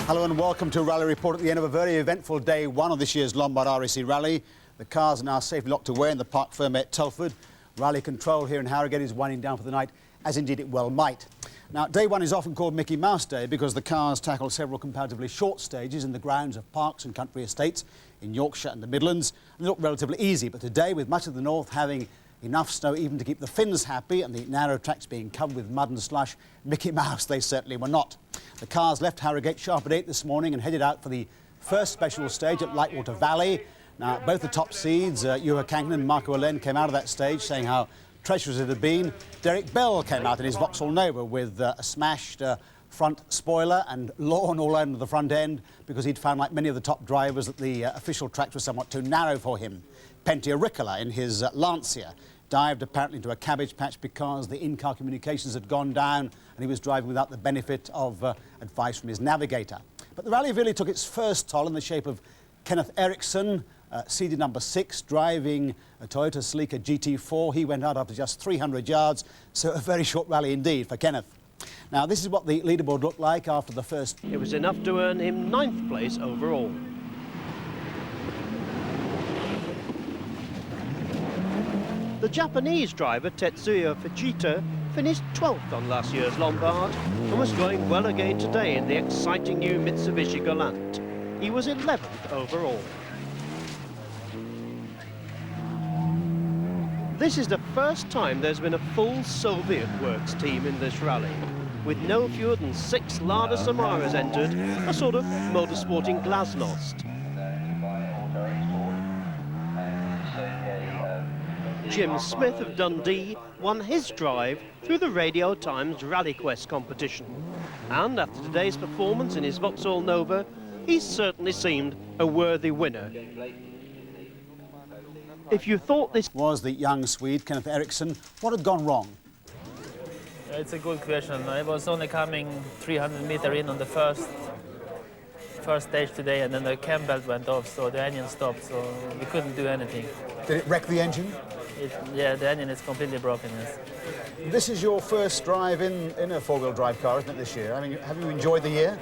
Hello and welcome to Rally Report at the end of a very eventful day one of this year's Lombard RAC Rally. The cars are now safely locked away in the Parc Fermé at Telford. Rally control here in Harrogate is winding down for the night, as indeed it well might. Now, day one is often called Mickey Mouse Day because the cars tackle several comparatively short stages in the grounds of parks and country estates in Yorkshire and the Midlands. And they look relatively easy, but today, with much of the north having enough snow even to keep the Finns happy and the narrow tracks being covered with mud and slush, Mickey Mouse they certainly were not. The cars left Harrogate sharp at 8 this morning and headed out for the first special stage at Lightwater Valley. Now, both the top seeds, Juha Kankkunen and Marco Alén, came out of that stage saying how treacherous it had been. Derek Bell came out in his Vauxhall Nova with a smashed front spoiler and lawn all over the front end because he'd found, like many of the top drivers, that the official tracks were somewhat too narrow for him. Pentti Ricola in his Lancia dived apparently into a cabbage patch because the in-car communications had gone down and he was driving without the benefit of advice from his navigator. But the rally really took its first toll in the shape of Kenneth Eriksson, seeded number 6, driving a Toyota Celica GT4. He went out after just 300 yards, so a very short rally indeed for Kenneth. Now, this is what the leaderboard looked like after the first. It was enough to earn him 9th place overall. The Japanese driver Tetsuya Fujita finished 12th on last year's Lombard and was going well again today in the exciting new Mitsubishi Galant. He was 11th overall. This is the first time there's been a full Soviet works team in this rally. With no fewer than 6 Lada Samaras entered, a sort of motorsporting glasnost. Jim Smith of Dundee won his drive through the Radio Times Rally Quest competition. And after today's performance in his Vauxhall Nova, he certainly seemed a worthy winner. If you thought this was the young Swede, Kenneth Eriksson, what had gone wrong? It's a good question. I was only coming 300 meters in on the first stage today, and then the cam belt went off, so the engine stopped, so we couldn't do anything. Did it wreck the engine? Yeah, the engine is completely broken, yes. This is your first drive in a four-wheel drive car, isn't it, this year? I mean, have you enjoyed the year?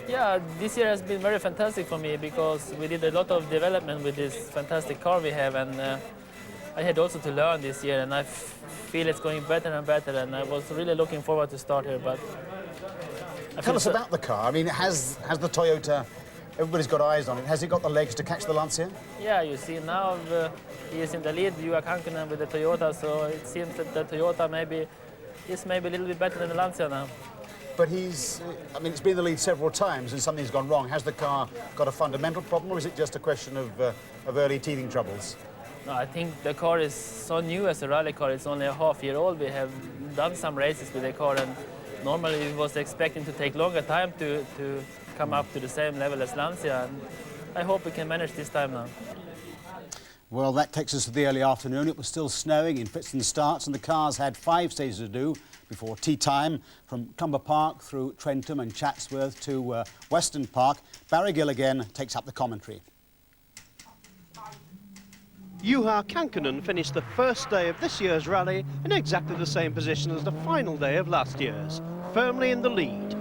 Yeah, this year has been very fantastic for me because we did a lot of development with this fantastic car we have, and I had also to learn this year, and I feel it's going better and better, and I was really looking forward to start here. But tell us about the car. I mean, has the Toyota, everybody's got eyes on it, has it got the legs to catch the Lancia? Yeah, you see now he is in the lead, Juha Kankkunen with the Toyota, so it seems that the Toyota is maybe a little bit better than the Lancia now. But it's been in the lead several times and something's gone wrong. Has the car got a fundamental problem, or is it just a question of early teething troubles? No, I think the car is so new as a rally car. It's only a half-year old. We have done some races with the car, and normally we was expecting to take longer time to come up to the same level as Lancia, and I hope we can manage this time now. Well, that takes us to the early afternoon. It was still snowing in fits and starts, and the cars had 5 stages to do before tea time, from Clumber Park through Trentham and Chatsworth to Weston Park. Barry Gill again takes up the commentary. Juha Kankkunen finished the first day of this year's rally in exactly the same position as the final day of last year's, firmly in the lead.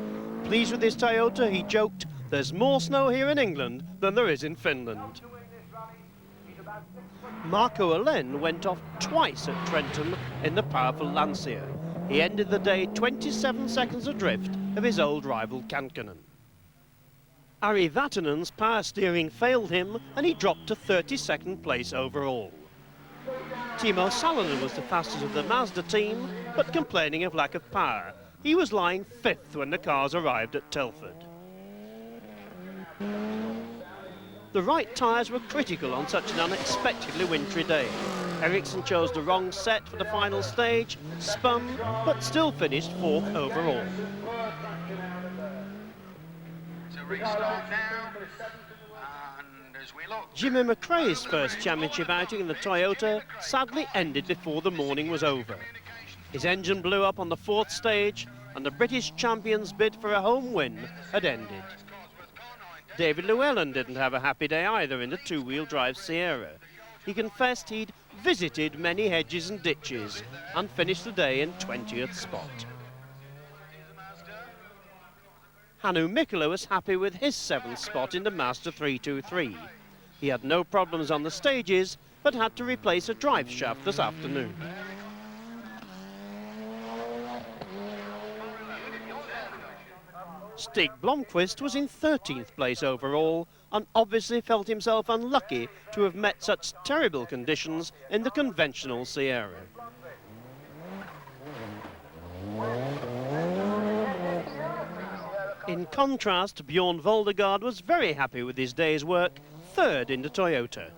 Pleased with his Toyota, he joked, "There's more snow here in England than there is in Finland." Marco Alén went off twice at Trentham in the powerful Lancia. He ended the day 27 seconds adrift of his old rival Kankkunen. Ari Vatanen's power steering failed him and he dropped to 32nd place overall. Timo Salonen was the fastest of the Mazda team, but complaining of lack of power. He was lying 5th when the cars arrived at Telford. The right tyres were critical on such an unexpectedly wintry day. Eriksson chose the wrong set for the final stage, spun, but still finished 4th overall. Jimmy McRae's first championship outing in the Toyota sadly ended before the morning was over. His engine blew up on the 4th stage and the British champion's bid for a home win had ended. David Llewellyn didn't have a happy day either in the 2-wheel drive Sierra. He confessed he'd visited many hedges and ditches and finished the day in 20th spot. Hannu Mikkola was happy with his 7th spot in the Master 323. He had no problems on the stages, but had to replace a drive shaft this afternoon. Stig Blomqvist was in 13th place overall and obviously felt himself unlucky to have met such terrible conditions in the conventional Sierra. In contrast, Bjorn Voldegaard was very happy with his day's work, 3rd in the Toyota.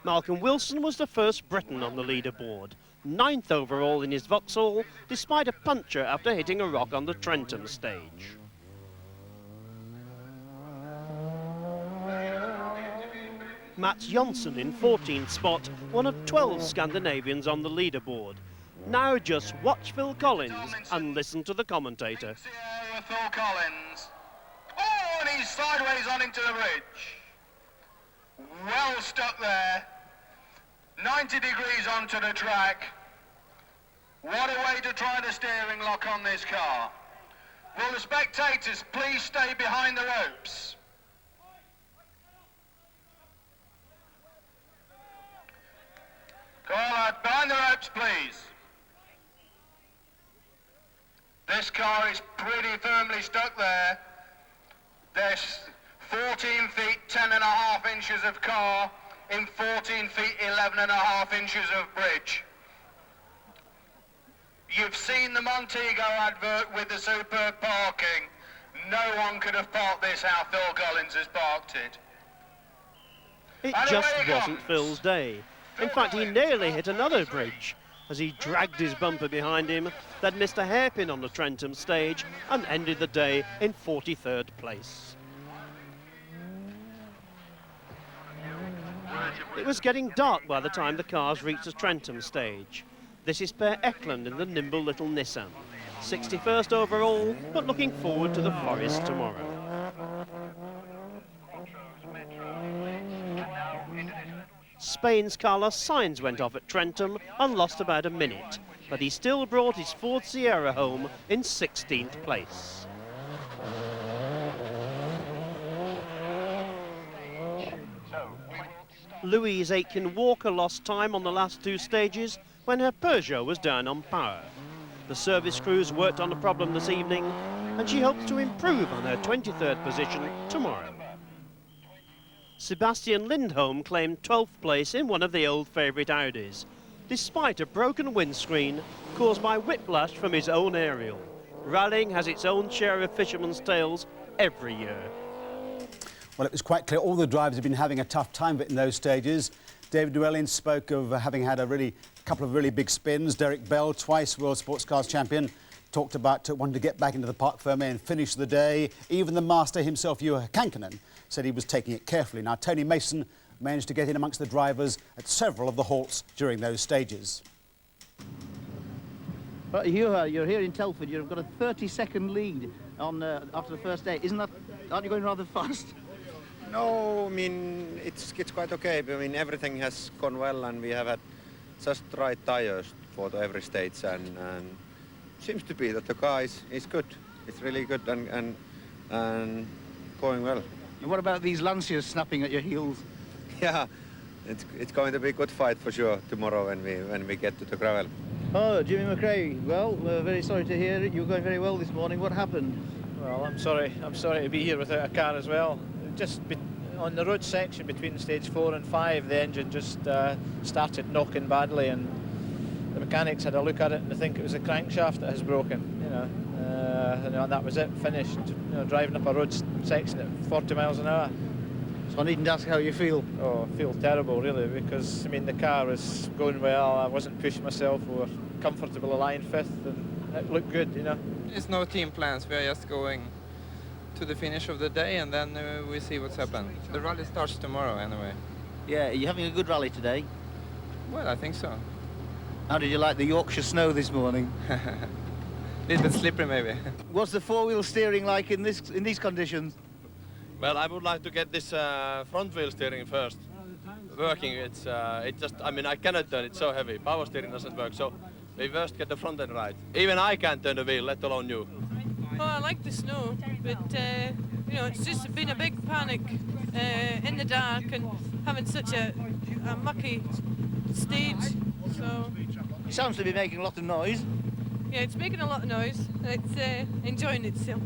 Malcolm Wilson was the first Briton on the leaderboard, 9th overall in his Vauxhall, despite a puncture after hitting a rock on the Trentham stage. Mats Jonsson in 14th spot, one of 12 Scandinavians on the leaderboard. Now just watch Phil Collins and listen to the commentator. Phil Collins. Oh, and he's sideways on into the bridge. Well stuck there. 90 degrees onto the track. What a way to try the steering lock on this car. Will the spectators please stay behind the ropes? Call out, behind the ropes, please. This car is pretty firmly stuck there. There's 14 feet 10 and a half inches of car in 14 feet 11 and a half inches of bridge. You've seen the Montego advert with the superb parking. No one could have parked this how Phil Collins has parked it. It just wasn't Phil's day. In fact, he nearly hit another bridge as he dragged his bumper behind him, then missed a hairpin on the Trentham stage and ended the day in 43rd place. It was getting dark by the time the cars reached the Trentham stage. This is Per Eklund in the nimble little Nissan. 61st overall, but looking forward to the Forest tomorrow. Spain's Carlos Sainz went off at Trentham and lost about a minute, but he still brought his Ford Sierra home in 16th place. Louise Aitken-Walker lost time on the last 2 stages when her Peugeot was down on power. The service crews worked on the problem this evening, and she hopes to improve on her 23rd position tomorrow. Sebastian Lindholm claimed 12th place in one of the old favourite Audis, despite a broken windscreen caused by whiplash from his own aerial. Rallying has its own share of fishermen's tales every year. Well, it was quite clear all the drivers have been having a tough time of it in those stages. David Llewellyn spoke of having had a couple of really big spins. Derek Bell, twice World Sports Cars champion, talked about wanting to get back into the Parc Fermé and finish the day. Even the master himself, Juha Kankkunen, said he was taking it carefully. Now, Tony Mason managed to get in amongst the drivers at several of the halts during those stages. Well, Juha, you're here in Telford. You've got a 30-second lead on after the first day. Aren't you going rather fast? No, I mean, it's quite okay. I mean, everything has gone well and we have had just right tires for every stage and seems to be that the car is good. It's really good and going well. And what about these Lancias snapping at your heels? Yeah, it's going to be a good fight for sure tomorrow when we get to the gravel. Oh, Jimmy McRae. Well, we're very sorry to hear it. You were going very well this morning. What happened? Well, I'm sorry to be here without a car as well. Just on the road section between stage 4 and 5, the engine just started knocking badly, and the mechanics had a look at it and they think it was a crankshaft that has broken. And that was it. Finished. Driving up a road section at 40 miles an hour. So I needn't ask how you feel. Oh, I feel terrible really, because I mean the car was going well. I wasn't pushing myself. We were comfortable aligned 5th, and it looked good. There's no team plans. We are just going to the finish of the day and then we see what's happened. The rally starts tomorrow anyway. Yeah, are you having a good rally today? Well, I think so. How did you like the Yorkshire snow this morning? A little bit slippery maybe. What's the four-wheel steering like in these conditions? Well, I would like to get this front wheel steering first working. I cannot turn it so heavy. Power steering doesn't work, so we first get the front end right. Even I can't turn the wheel, let alone you. Well, I like the snow, but you know, it's just been a big panic in the dark and having such a mucky stage. So It sounds to be making a lot of noise. yeah, it's making a lot of noise. It's enjoying itself.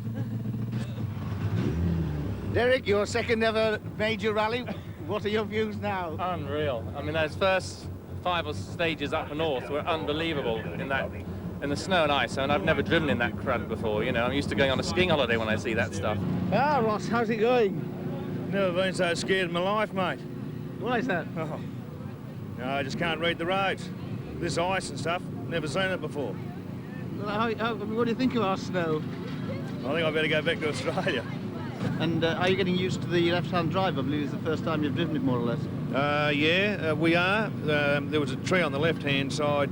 Derek, your second ever major rally. What are your views now? Unreal. I mean, those first 5 stages up north were unbelievable in the snow and ice, and I've never driven in that crud before, you know. I'm used to going on a skiing holiday when I see that stuff. Ah, Ross, how's it going? Never been so scared in my life, mate. Why is that? Oh, no, I just can't read the roads. This ice and stuff, never seen it before. Well, what do you think of our snow? I think I better go back to Australia. And are you getting used to the left-hand drive? I believe it's the first time you've driven it, more or less. Yeah, we are. There was a tree on the left-hand side.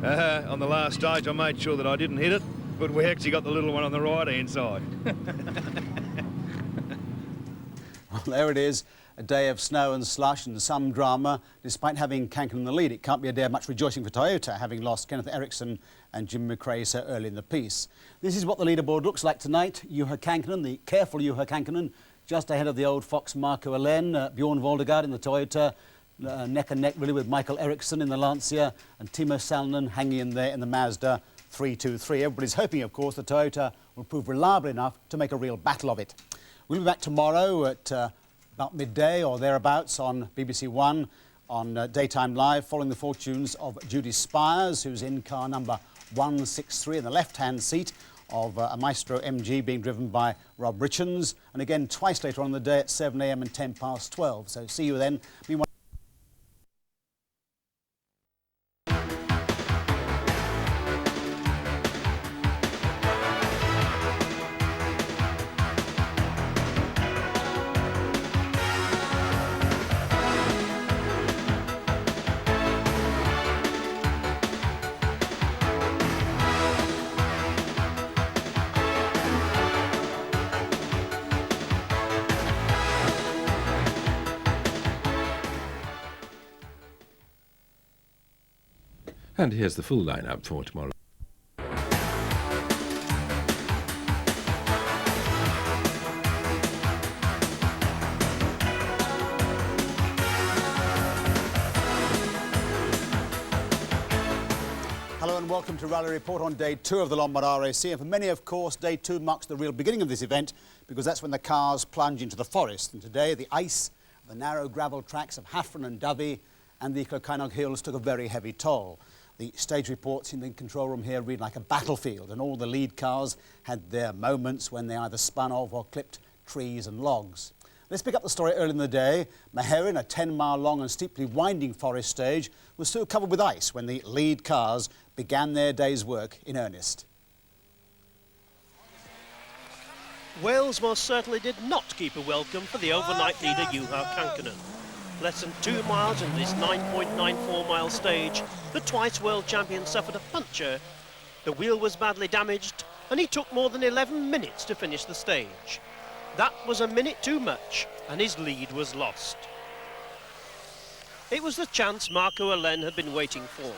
On the last stage, I made sure that I didn't hit it, but we actually got the little one on the right-hand side. Well, there it is, a day of snow and slush and some drama. Despite having Kanken in the lead, it can't be a day of much rejoicing for Toyota, having lost Kenneth Eriksson and Jim McRae so early in the piece. This is what the leaderboard looks like tonight. Juha Kankkunen, the careful Juha Kankkunen, just ahead of the old fox Marco Alén, Bjorn Voldegaard in the Toyota, neck and neck really with Michael Eriksson in the Lancia, and Timo Salonen hanging in there in the Mazda 323. Everybody's hoping, of course, the Toyota will prove reliable enough to make a real battle of it. We'll be back tomorrow at about midday or thereabouts on BBC One on Daytime Live, following the fortunes of Judy Spires, who's in car number 163 in the left-hand seat of a Maestro MG being driven by Rob Richards, and again twice later on in the day at 7 a.m. and 10 past 12. So see you then. Meanwhile, And here's the full lineup for tomorrow. hello and welcome to Rally Report on day 2 of the Lombard RAC. And for many, of course, day 2 marks the real beginning of this event, because that's when the cars plunge into the forest. And today, the ice, the narrow gravel tracks of Hafren and Dovey and the Clocainog Hills took a very heavy toll. The stage reports in the control room here read like a battlefield, and all the lead cars had their moments when they either spun off or clipped trees and logs. Let's pick up the story early in the day. Meherin, a 10-mile long and steeply winding forest stage, was still covered with ice when the lead cars began their day's work in earnest. Wales most certainly did not keep a welcome for the overnight leader Juha Kankkunen. Less than 2 miles into this 9.94-mile stage, the twice world champion suffered a puncture. The wheel was badly damaged, and he took more than 11 minutes to finish the stage. That was a minute too much, and his lead was lost. It was the chance Marco Alén had been waiting for.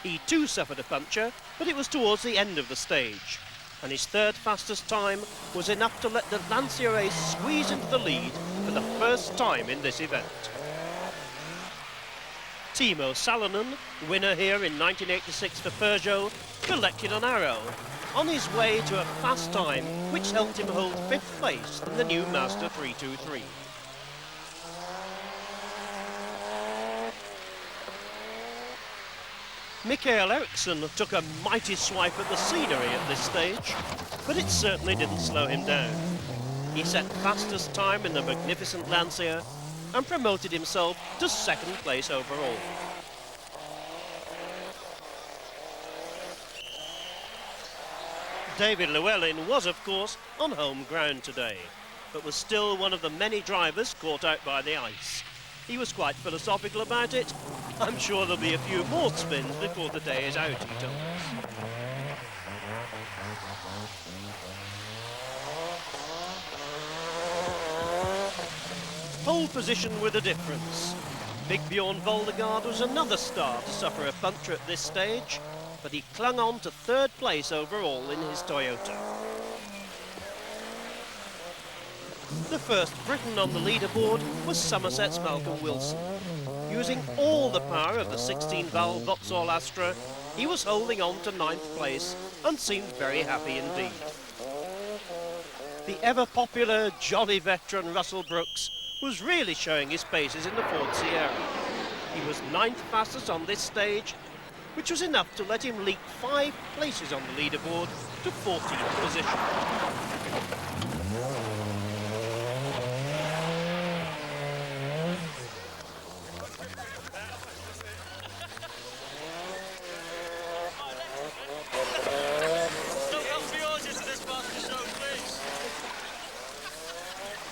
He too suffered a puncture, but it was towards the end of the stage, and his third fastest time was enough to let the Lancia Ace squeeze into the lead for the first time in this event. Timo Salonen, winner here in 1986 for Peugeot, collected an arrow on his way to a fast time which helped him hold 5th place in the new Mazda 323. Mikael Eriksson took a mighty swipe at the scenery at this stage, but it certainly didn't slow him down. He set fastest time in the magnificent Lancia and promoted himself to 2nd place overall. David Llewellyn was, of course, on home ground today, but was still one of the many drivers caught out by the ice. He was quite philosophical about it. I'm sure there'll be a few more spins before the day is out, he told us. Pole position with a difference. Big Bjorn Voldegaard was another star to suffer a puncture at this stage, but he clung on to 3rd place overall in his Toyota. The first Briton on the leaderboard was Somerset's Malcolm Wilson. Using all the power of the 16-valve Vauxhall Astra, he was holding on to 9th place and seemed very happy indeed. The ever-popular, jolly veteran Russell Brooks was really showing his paces in the Ford Sierra. He was 9th fastest on this stage, which was enough to let him leap 5 places on the leaderboard to 14th position.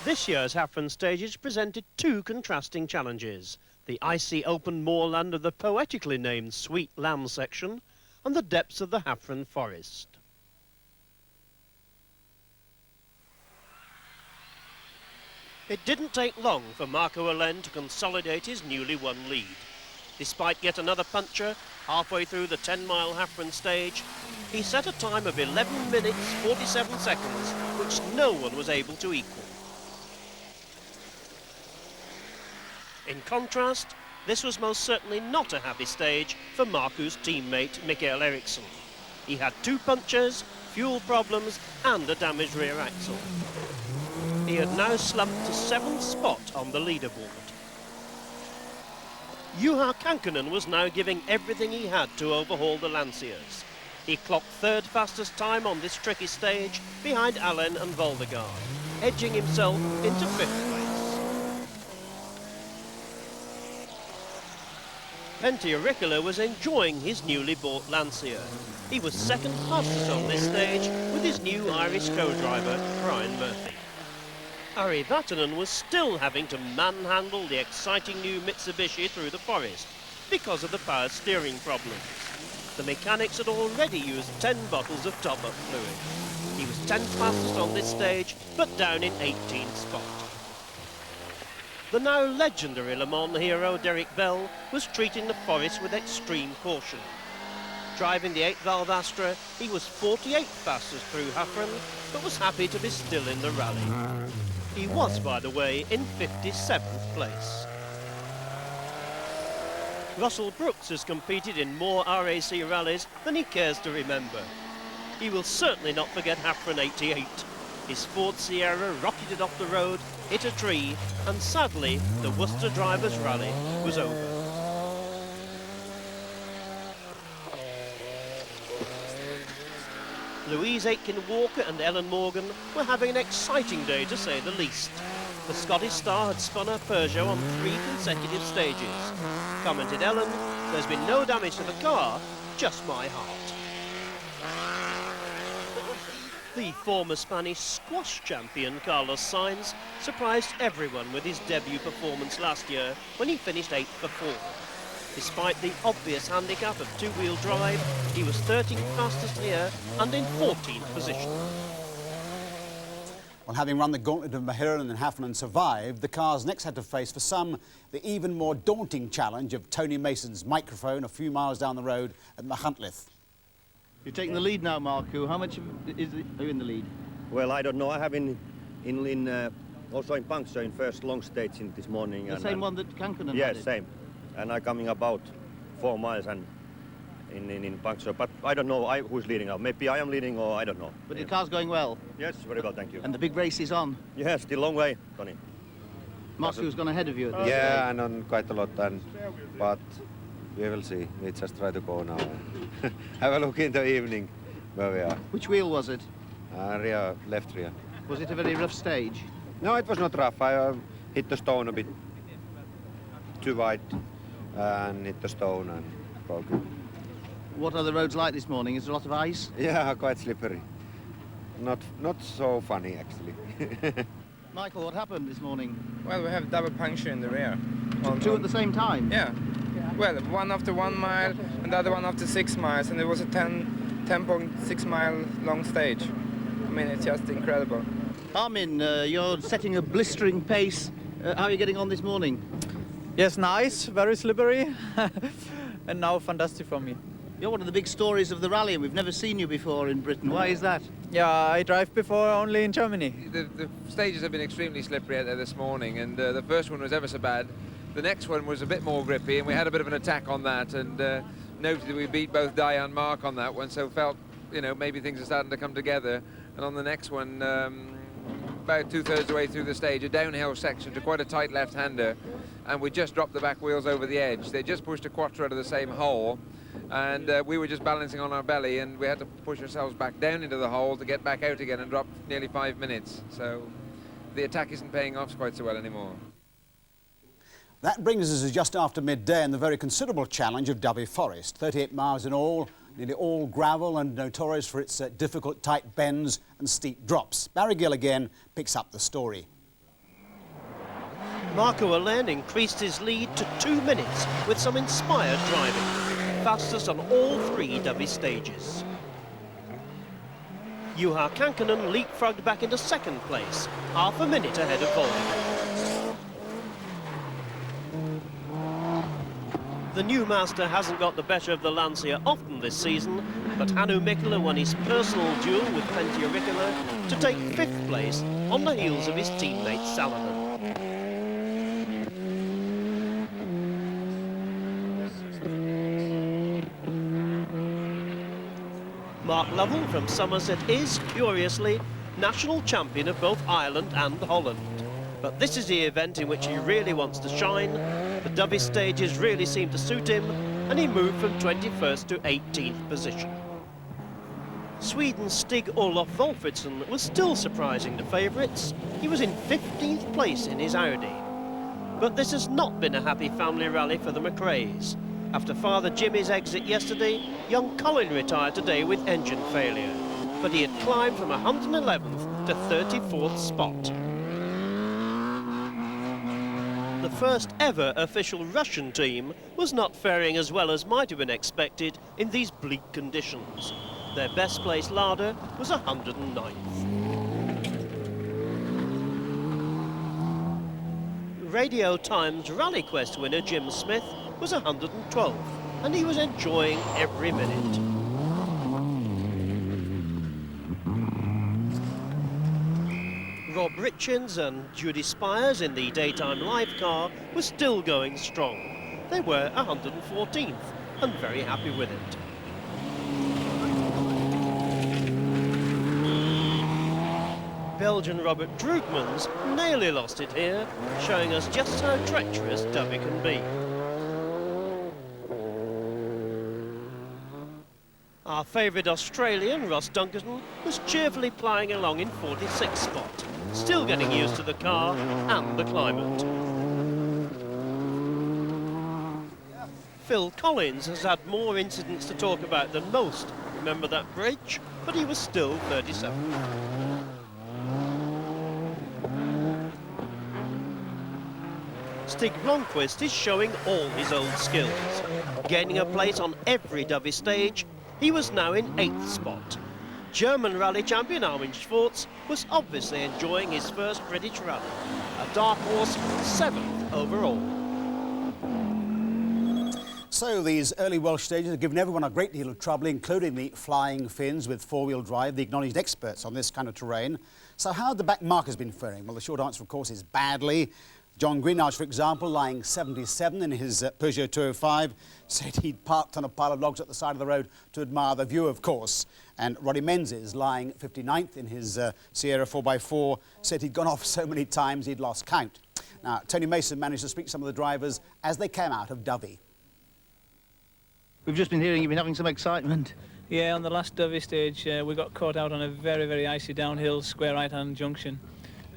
This year's Hafren stages presented 2 contrasting challenges: the icy open moorland of the poetically named Sweet Lamb section and the depths of the Hafren forest. It didn't take long for Marco Allen to consolidate his newly won lead. Despite yet another puncture halfway through the 10-mile Hafren stage, he set a time of 11 minutes 47 seconds, which no one was able to equal. In contrast, this was most certainly not a happy stage for Marco's teammate Mikael Eriksson. He had 2 punctures, fuel problems and a damaged rear axle. He had now slumped to 7th spot on the leaderboard. Juha Kankkunen was now giving everything he had to overhaul the Lanciers. He clocked 3rd fastest time on this tricky stage behind Allen and Voldegaard, edging himself into 5th place. Pentti Ricola was enjoying his newly bought Lancia. He was 2nd fastest on this stage with his new Irish co-driver, Brian Murphy. Ari Vatanen was still having to manhandle the exciting new Mitsubishi through the forest because of the power steering problems. The mechanics had already used 10 bottles of top-up fluid. He was 10th fastest on this stage, but down in 18th spot. The now legendary Le Mans hero Derek Bell was treating the forest with extreme caution. Driving the 8-valve Astra, he was 48th fastest through Hafren, but was happy to be still in the rally. He was, by the way, in 57th place. Russell Brooks has competed in more RAC rallies than he cares to remember. He will certainly not forget Hafren 88. His Ford Sierra rocketed off the road, hit a tree, and sadly, the Worcester Drivers' Rally was over. Louise Aitken-Walker and Ellen Morgan were having an exciting day, to say the least. The Scottish star had spun her Peugeot on 3 consecutive stages. Commented Ellen, "There's been no damage to the car, just my heart." The former Spanish squash champion Carlos Sainz surprised everyone with his debut performance last year when he finished 8th for 4. Despite the obvious handicap of 2-wheel drive, he was 13th fastest here and in 14th position. Well, having run the gauntlet of Mahiran and Hafren and survived, the cars next had to face, for some, the even more daunting challenge of Tony Mason's microphone a few miles down the road at Machantlyth. You're taking the lead now, Marco. How much are you in the lead? Well, I don't know. I have also in puncture in first long stage in this morning. The same one that Kankkunen Yes, had? same. And I'm coming about 4 miles and in puncture. But I don't know who's leading now. Maybe I am leading or I don't know. But the car's going well? Yes, very well, thank you. And the big race is on? Yes, still a long way, Tony. Marco's gone ahead of you at this Yeah, stage. and on quite a lot. But we will see. We just try to go now. Have a look in the evening where we are. Which wheel was it? Rear, left rear. Was it a very rough stage? No, it was not rough. I hit the stone a bit too wide and hit the stone and broke it. What are the roads like this morning? Is there a lot of ice? Yeah, quite slippery. Not so funny, actually. Michael, what happened this morning? Well, we have double puncture in the rear. Two at the same time? Yeah. Well, one after 1 mile and the other one after 6 miles, and it was a 10.6 mile long stage. I mean, it's just incredible. Armin, you're setting a blistering pace. How are you getting on this morning? Yes, nice, very slippery, and now fantastic for me. You're one of the big stories of the rally. We've never seen you before in Britain. Why is that? Yeah, I drive before only in Germany. The stages have been extremely slippery out there this morning, and the first one was ever so bad. The next one was a bit more grippy, and we had a bit of an attack on that, and noted that we beat both Di and Mark on that one, so felt, you know, maybe things are starting to come together. And on the next one, about 2/3 of the way through the stage, a downhill section to quite a tight left-hander, and we just dropped the back wheels over the edge. They just pushed a quattro out of the same hole, and we were just balancing on our belly, and we had to push ourselves back down into the hole to get back out again and drop nearly 5 minutes. So the attack isn't paying off quite so well anymore. That brings us to just after midday and the very considerable challenge of Dyfi Forest. 38 miles in all, nearly all gravel and notorious for its difficult tight bends and steep drops. Barry Gill again picks up the story. Marco Allen increased his lead to 2 minutes with some inspired driving. Fastest on all 3 Dyfi stages. Juha Kankkunen leapfrogged back into 2nd place, half a minute ahead of Voldemort. The new master hasn't got the better of the Lancia often this season, but Hannu Mikkola won his personal duel with Pentti Ricola to take 5th place on the heels of his teammate Salonen. Mark Lovell from Somerset is, curiously, national champion of both Ireland and Holland. But this is the event in which he really wants to shine. The Dyfi stages really seem to suit him, and he moved from 21st to 18th position. Sweden's Stig-Olof Wolfridsson was still surprising the favourites. He was in 15th place in his Audi. But this has not been a happy family rally for the McRaes. After Father Jimmy's exit yesterday, young Colin retired today with engine failure. But he had climbed from 111th to 34th spot. The first ever official Russian team was not faring as well as might have been expected in these bleak conditions. Their best placed Lada was 109th. Radio Times Rally Quest winner Jim Smith was 112th, and he was enjoying every minute. Rob Richins and Judy Spires in the daytime live car were still going strong. They were 114th and very happy with it. Belgian Robert Droogmans nearly lost it here, showing us just how treacherous Dyfi can be. Our favourite Australian, Ross Dunkerton, was cheerfully ploughing along in 46th spot, still getting used to the car and the climate. Phil Collins has had more incidents to talk about than most. Remember that bridge? But he was still 37th. Stig Blomqvist is showing all his old skills. Gaining a place on every Dyfi stage, he was now in 8th spot. German rally champion Armin Schwarz was obviously enjoying his first British rally. A dark horse, 7th overall. So these early Welsh stages have given everyone a great deal of trouble, including the flying Finns with four-wheel drive, the acknowledged experts on this kind of terrain. So how have the back markers been faring? Well, the short answer, of course, is badly. John Greenarch, for example, lying 77 in his Peugeot 205, said he'd parked on a pile of logs at the side of the road to admire the view, of course. And Roddy Menzies, lying 59th in his Sierra 4x4, said he'd gone off so many times he'd lost count. Now, Tony Mason managed to speak to some of the drivers as they came out of Dyfi. We've just been hearing you've been having some excitement. Yeah, on the last Dyfi stage, we got caught out on a very, very icy downhill square right-hand junction.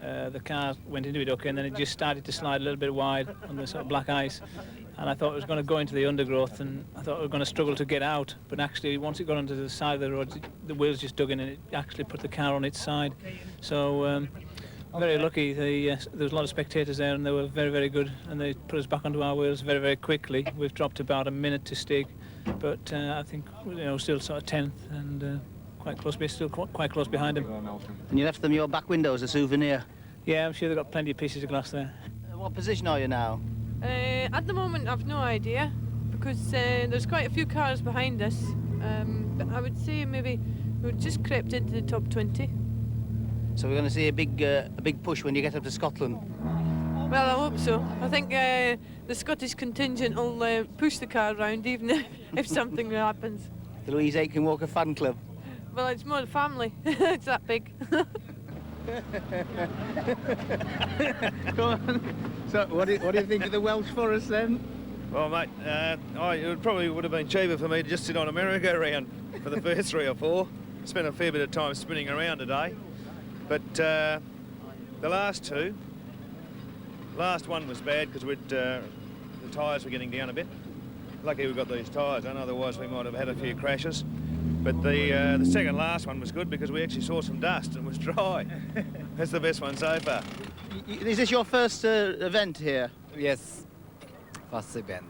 The car went into it okay, and then it just started to slide a little bit wide on the sort of black ice. And I thought it was going to go into the undergrowth, and I thought we were going to struggle to get out. But actually, once it got onto the side of the road, the wheels just dug in, and it actually put the car on its side. So very lucky. There was a lot of spectators there, and they were very, very good. And they put us back onto our wheels very, very quickly. We've dropped about a minute to Stig, but I think still sort of 10th and quite close. We're still quite close behind him. And you left them your back window as a souvenir. Yeah, I'm sure they've got plenty of pieces of glass there. What position are you now? At the moment, I've no idea, because there's quite a few cars behind us. But I would say maybe we've just crept into the top 20. So we're going to see a big push when you get up to Scotland. Well, I hope so. I think the Scottish contingent will push the car around even if something happens. The Louise Aitken Walker fan club. Well, it's more the family. It's that big. Go on. So, what do you think of the Welsh Forest then? Well, mate, it probably would have been cheaper for me to just sit on a merry-go-round for the first 3 or 4. Spent a fair bit of time spinning around today. But the last 2, last one was bad because the tyres were getting down a bit. Lucky we got these tyres on, otherwise we might have had a few crashes. But the second last one was good because we actually saw some dust and it was dry. That's the best one so far. Is this your first event here? Yes, first event.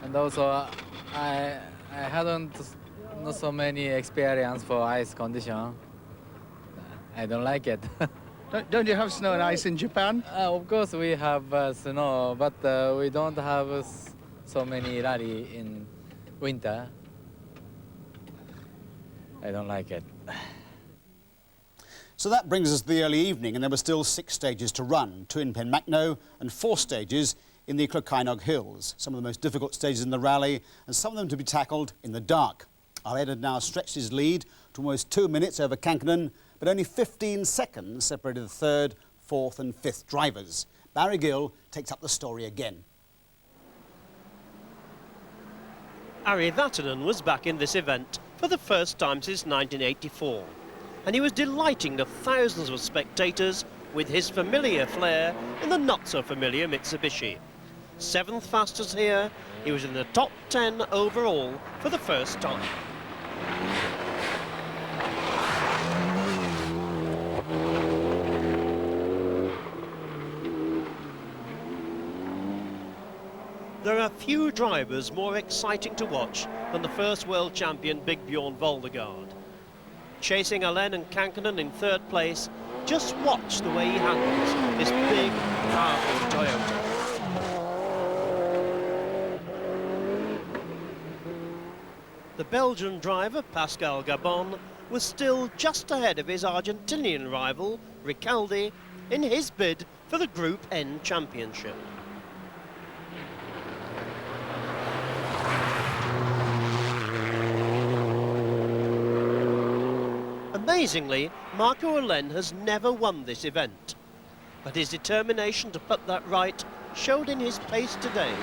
And also, I hadn't not so many experience for ice condition. I don't like it. Don't you have snow and ice in Japan? Of course we have snow, but we don't have so many rally in winter. I don't like it. So that brings us to the early evening, and there were still 6 stages to run, 2 in Penmacno and 4 stages in the Clocainog Hills, some of the most difficult stages in the rally, and some of them to be tackled in the dark. Aled had now stretched his lead to almost 2 minutes over Kankanen, but only 15 seconds separated the 3rd, 4th and 5th drivers. Barry Gill takes up the story again. Ari Vatanen was back in this event for the first time since 1984, and he was delighting the thousands of spectators with his familiar flair in the not-so-familiar Mitsubishi. 7th fastest here, he was in the top 10 overall for the first time. There are few drivers more exciting to watch than the first world champion Big Bjorn Voldegaard. Chasing Alain and Kankanen in 3rd place, just watch the way he handles this big, powerful Toyota. The Belgian driver Pascal Gabon was still just ahead of his Argentinian rival Ricaldi in his bid for the Group N championship. Amazingly, Marco Alain has never won this event, but his determination to put that right showed in his pace today.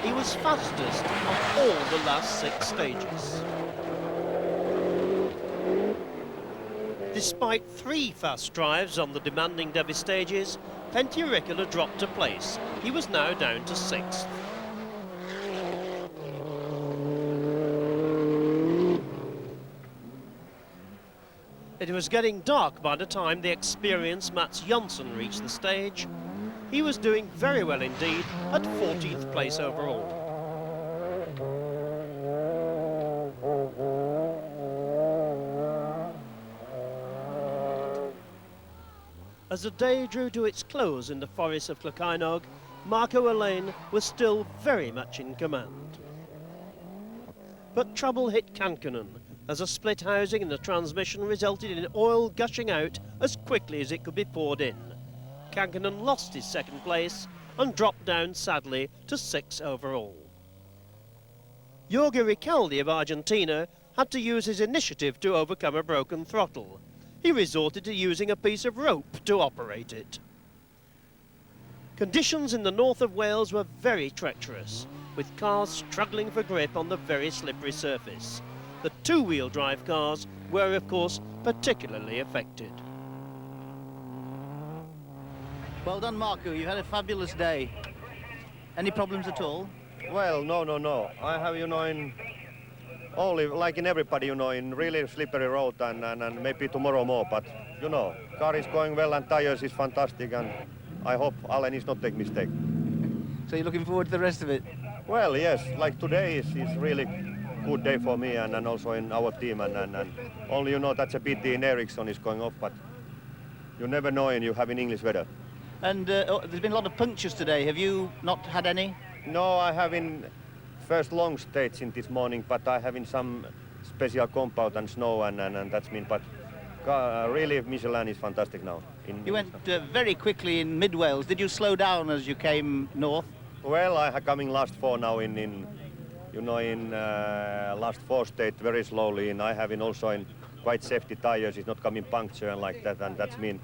He was fastest on all the last 6 stages. Despite 3 fast drives on the demanding Devi stages, Pentti dropped a place. He was now down to 6th. It was getting dark by the time the experienced Mats Jonsson reached the stage. He was doing very well indeed at 14th place overall. As the day drew to its close in the forest of Clocainog, Marco Alain was still very much in command. But trouble hit Kankanen, as a split housing in the transmission resulted in oil gushing out as quickly as it could be poured in. Kankanen lost his 2nd place and dropped down sadly to 6 overall. Jorge Ricaldi of Argentina had to use his initiative to overcome a broken throttle. He resorted to using a piece of rope to operate it. Conditions in the north of Wales were very treacherous, with cars struggling for grip on the very slippery surface. The 2-wheel drive cars were, of course, particularly affected. Well done, Marco. You've had a fabulous day. Any problems at all? Well, no. I have, in only, like in everybody, in really slippery road and maybe tomorrow more. But, car is going well and tires is fantastic and I hope Alain is not taking mistake. So you're looking forward to the rest of it? Well, yes. Like today is really good day for me and also in our team and only that's a pity in Ericsson is going off, but you never know and you have in English weather. And there's been a lot of punctures today. Have you not had any? No, I have in first long stage in this morning, but I have in some special compound and snow, and that's mean. But really, Michelin is fantastic now. You went very quickly in Mid Wales. Did you slow down as you came north? Well, I have coming last 4 now in last 4 stage very slowly, and I have in also in quite safety tires. It's not coming puncture and like that, and that's mean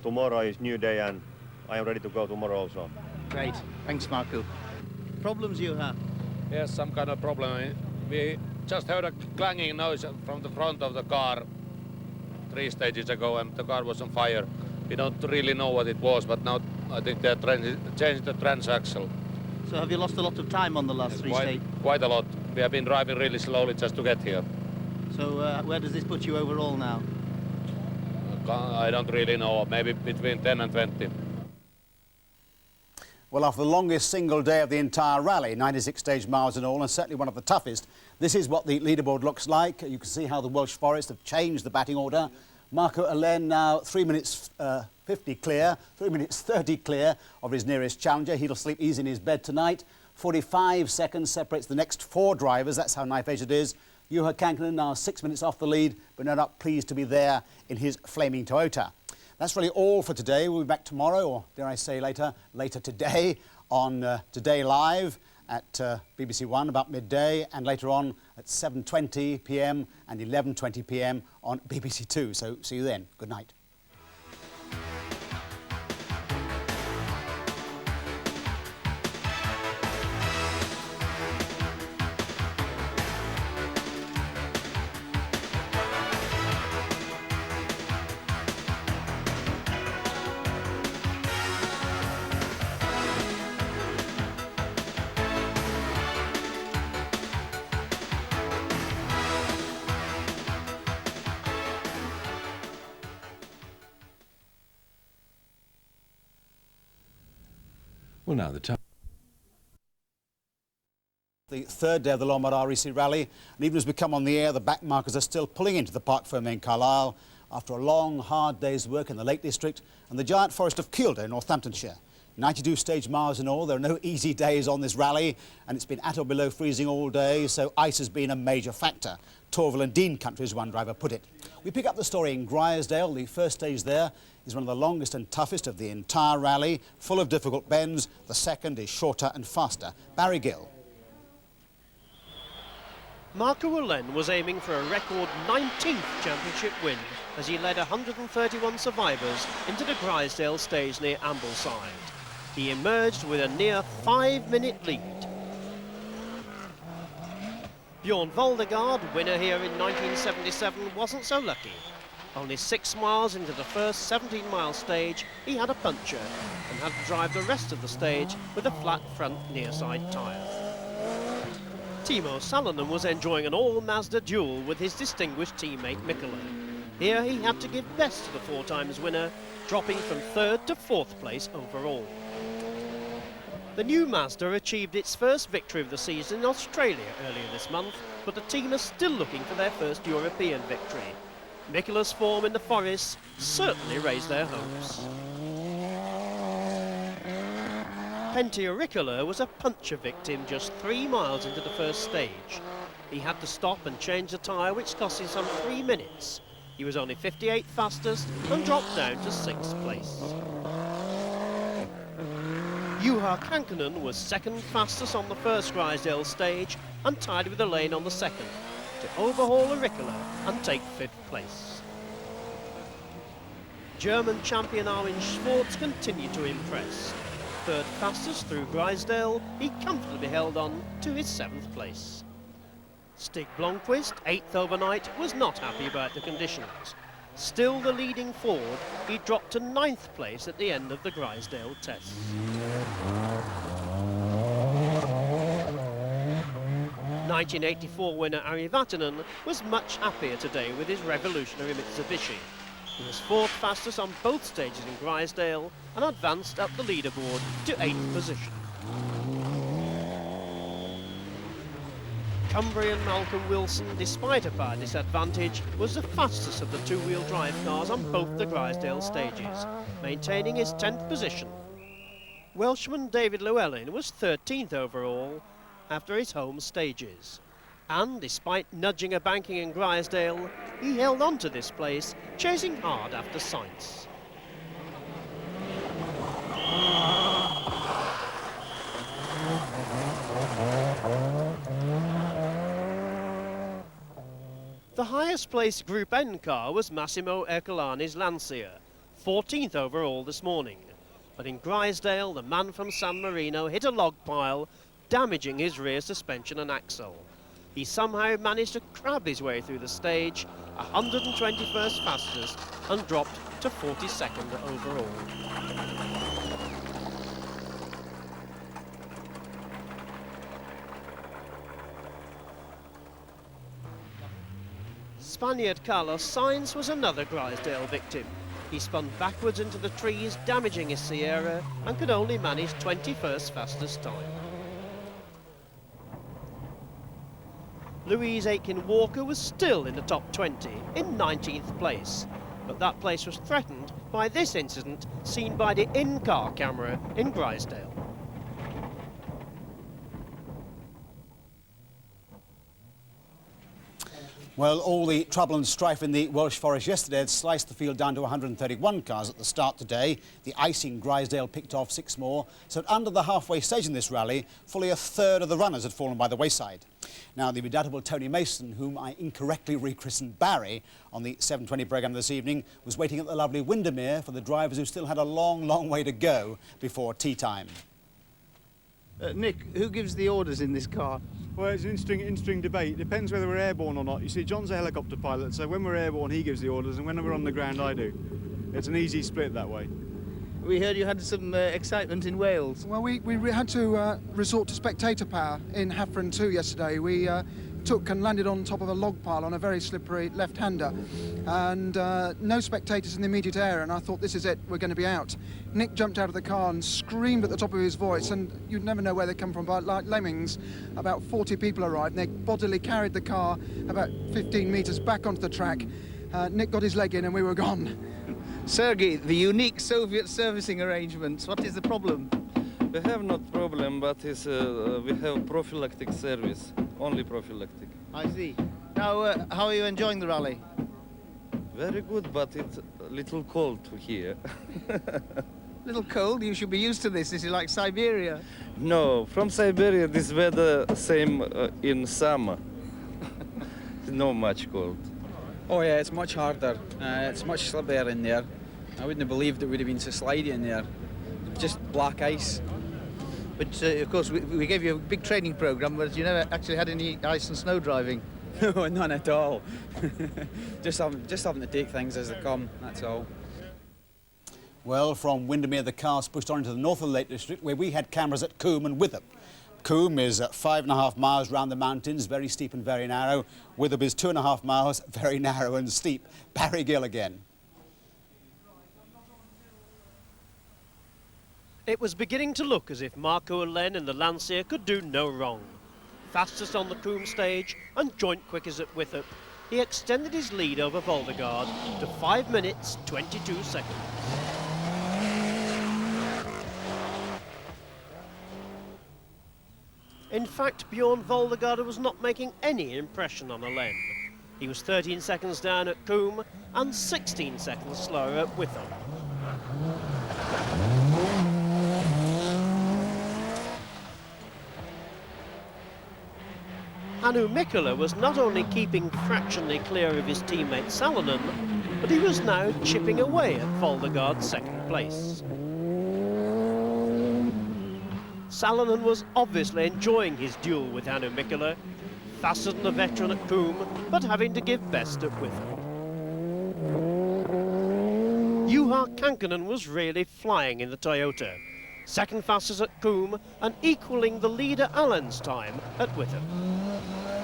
tomorrow is new day, and I am ready to go tomorrow also. Great, thanks, Marco. Problems you have? Yes, some kind of problem. We just heard a clanging noise from the front of the car 3 stages ago, and the car was on fire. We don't really know what it was, but now I think they changed the transaxle. So have you lost a lot of time on the last 3 stages? Quite a lot. We have been driving really slowly just to get here. So where does this put you overall now? I don't really know, maybe between 10 and 20. Well, after the longest single day of the entire rally, 96 stage miles in all, and certainly one of the toughest, this is what the leaderboard looks like. You can see how the Welsh Forest have changed the batting order. Marco Alen now 3 minutes 50 clear, 3 minutes 30 clear of his nearest challenger. He'll sleep easy in his bed tonight. 45 seconds separates the next 4 drivers. That's how knife-edged it is. Juha Kankkunen now 6 minutes off the lead, but no doubt pleased to be there in his flaming Toyota. That's really all for today. We'll be back tomorrow, or dare I say later today, on Today Live at BBC One about midday, and later on at 7:20 p.m. and 11:20 p.m. on BBC Two. So see you then. Good night. Well, now the time. The third day of the Lombard REC Rally, and even as we come on the air, the back markers are still pulling into the Parc Fermé in Carlisle after a long, hard day's work in the Lake District and the giant forest of Kielder in Northamptonshire. 92 stage miles in all. There are no easy days on this rally, and it's been at or below freezing all day, so ice has been a major factor. Torval and Dean country, as one driver put it. We pick up the story in Grisdale. The first stage there is one of the longest and toughest of the entire rally, full of difficult bends. The second is shorter and faster. Barry Gill. Marco Alen was aiming for a record 19th championship win as he led 131 survivors into the Grisdale stage near Ambleside. He emerged with a near 5-minute lead. Bjorn Voldegaard, winner here in 1977, wasn't so lucky. Only 6 miles into the first 17-mile stage, he had a puncture and had to drive the rest of the stage with a flat front near-side tyre. Timo Salonen was enjoying an all-Mazda duel with his distinguished teammate Mikkola. Here he had to give best to the 4-times winner, dropping from 3rd to 4th place overall. The new Mazda achieved its first victory of the season in Australia earlier this month, but the team is still looking for their first European victory. Mikkola's form in the Forest certainly raised their hopes. Pentti Ricola was a puncture victim just 3 miles into the first stage. He had to stop and change the tyre, which cost him some 3 minutes. He was only 58th fastest and dropped down to 6th place. Juha Kankkunen was 2nd fastest on the first Grisdale stage and tied with Elaine on the 2nd, to overhaul Ricola and take 5th place. German champion Armin Schwarz continued to impress. 3rd fastest through Grisdale, he comfortably held on to his 7th place. Stig Blomqvist, 8th overnight, was not happy about the conditions. Still the leading Ford, he dropped to 9th place at the end of the Grisdale test. '84 winner Ari Vatanen was much happier today with his revolutionary Mitsubishi. He was 4th fastest on both stages in Grisdale and advanced up the leaderboard to 8th position. Cumbrian Malcolm Wilson, despite a power disadvantage, was the fastest of the 2-wheel drive cars on both the Grisdale stages, maintaining his 10th position. Welshman David Llewellyn was 13th overall, after his home stages. And despite nudging a banking in Grisdale, he held on to this place, chasing hard after Sainz. The highest placed Group N car was Massimo Ercolani's Lancia, 14th overall this morning. But in Grisdale, the man from San Marino hit a log pile, damaging his rear suspension and axle. He somehow managed to crab his way through the stage, 121st fastest, and dropped to 42nd overall. Spaniard Carlos Sainz was another Grisdale victim. He spun backwards into the trees, damaging his Sierra, and could only manage 21st fastest time. Louise Aitken-Walker was still in the top 20, in 19th place. But that place was threatened by this incident seen by the in-car camera in Grisdale. Well, all the trouble and strife in the Welsh Forest yesterday had sliced the field down to 131 cars at the start today. The ice in Grisdale picked off 6 more, so under the halfway stage in this rally, fully a third of the runners had fallen by the wayside. Now, the redoubtable Tony Mason, whom I incorrectly rechristened Barry on the 7:20 programme this evening, was waiting at the lovely Windermere for the drivers who still had a long, long way to go before tea time. Nick, who gives the orders in this car? Well, it's an interesting debate. It depends whether we're airborne or not. You see, John's a helicopter pilot, so when we're airborne, he gives the orders, and when we're on the ground, I do. It's an easy split that way. We heard you had some excitement in Wales. Well, we had to resort to spectator power in Hafren 2 yesterday. We took and landed on top of a log pile on a very slippery left-hander, and no spectators in the immediate area, and I thought, this is it, we're going to be out. Nick jumped out of the car and screamed at the top of his voice, and you'd never know where they come from, but like lemmings, about 40 people arrived, and they bodily carried the car about 15 metres back onto the track. Nick got his leg in and we were gone. Sergei, the unique Soviet servicing arrangements, what is the problem? We have not problem, but it's, we have prophylactic service, only prophylactic. I see. Now, how are you enjoying the rally? Very good, but it's a little cold here. Little cold? You should be used to this. This is like Siberia. No, from Siberia, this weather same in summer. Not much cold. Oh yeah, it's much harder. It's much slipperier in there. I wouldn't have believed it would have been so slidey in there. Just black ice. But of course, we gave you a big training program, but you never actually had any ice and snow driving. No, none at all. just having to take things as they come, that's all. Well, from Windermere, the cars pushed on into the north of the Lake District, where we had cameras at Coombe and Withop. Coombe is 5.5 miles round the mountains, very steep and very narrow. Withop is 2.5 miles, very narrow and steep. Barry Gill again. It was beginning to look as if Marco Len in the Lancia could do no wrong. Fastest on the Coombe stage and joint quickest at Withop, he extended his lead over Voldergaard to 5 minutes 22 seconds. In fact, Bjorn Voldergaard was not making any impression on Len. He was 13 seconds down at Coombe and 16 seconds slower at Withop. Hannu Mikkola was not only keeping fractionally clear of his teammate Salonen, but he was now chipping away at Voldergaard's second place. Salonen was obviously enjoying his duel with Hannu Mikkola, faster than the veteran at Coombe, but having to give best at Withop. Juha Kankkunen was really flying in the Toyota, second fastest at Coombe and equalling the leader Allen's time at Withop.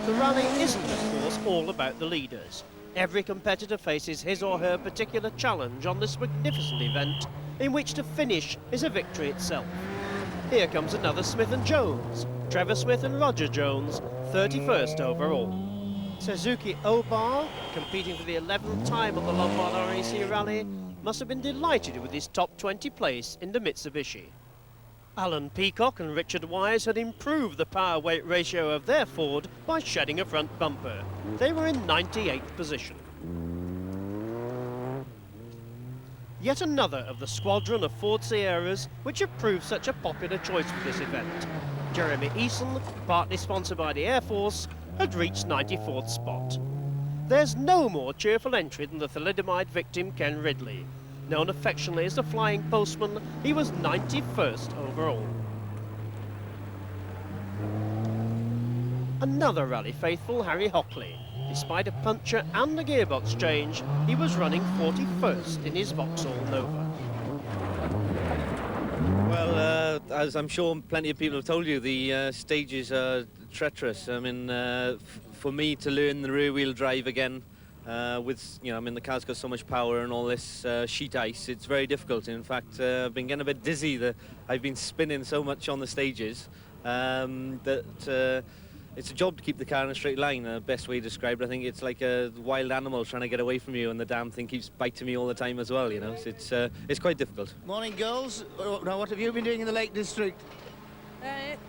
The rally isn't, of course, all about the leaders. Every competitor faces his or her particular challenge on this magnificent event, in which to finish is a victory itself. Here comes another Smith and Jones, Trevor Smith and Roger Jones, 31st overall. Suzuki Obar, competing for the 11th time on the Lombard RAC Rally, must have been delighted with his top 20 place in the Mitsubishi. Alan Peacock and Richard Wise had improved the power-weight ratio of their Ford by shedding a front bumper. They were in 98th position. Yet another of the squadron of Ford Sierras which have proved such a popular choice for this event. Jeremy Eason, partly sponsored by the Air Force, had reached 94th spot. There's no more cheerful entry than the thalidomide victim Ken Ridley. Known affectionately as the Flying Postman, he was 91st overall. Another rally faithful, Harry Hockley. Despite a puncture and a gearbox change, he was running 41st in his Vauxhall Nova. Well, as I'm sure plenty of people have told you, the stages are treacherous. I mean, for me to learn the rear-wheel drive again, with, you know, I mean, the car's got so much power and all this sheet ice, it's very difficult. In fact, I've been getting a bit dizzy. I've been spinning so much on the stages that it's a job to keep the car in a straight line. Best way to describe it, I think it's like a wild animal trying to get away from you, and the damn thing keeps biting me all the time as well, you know. So it's quite difficult. Morning, girls. Now, what have you been doing in the Lake District?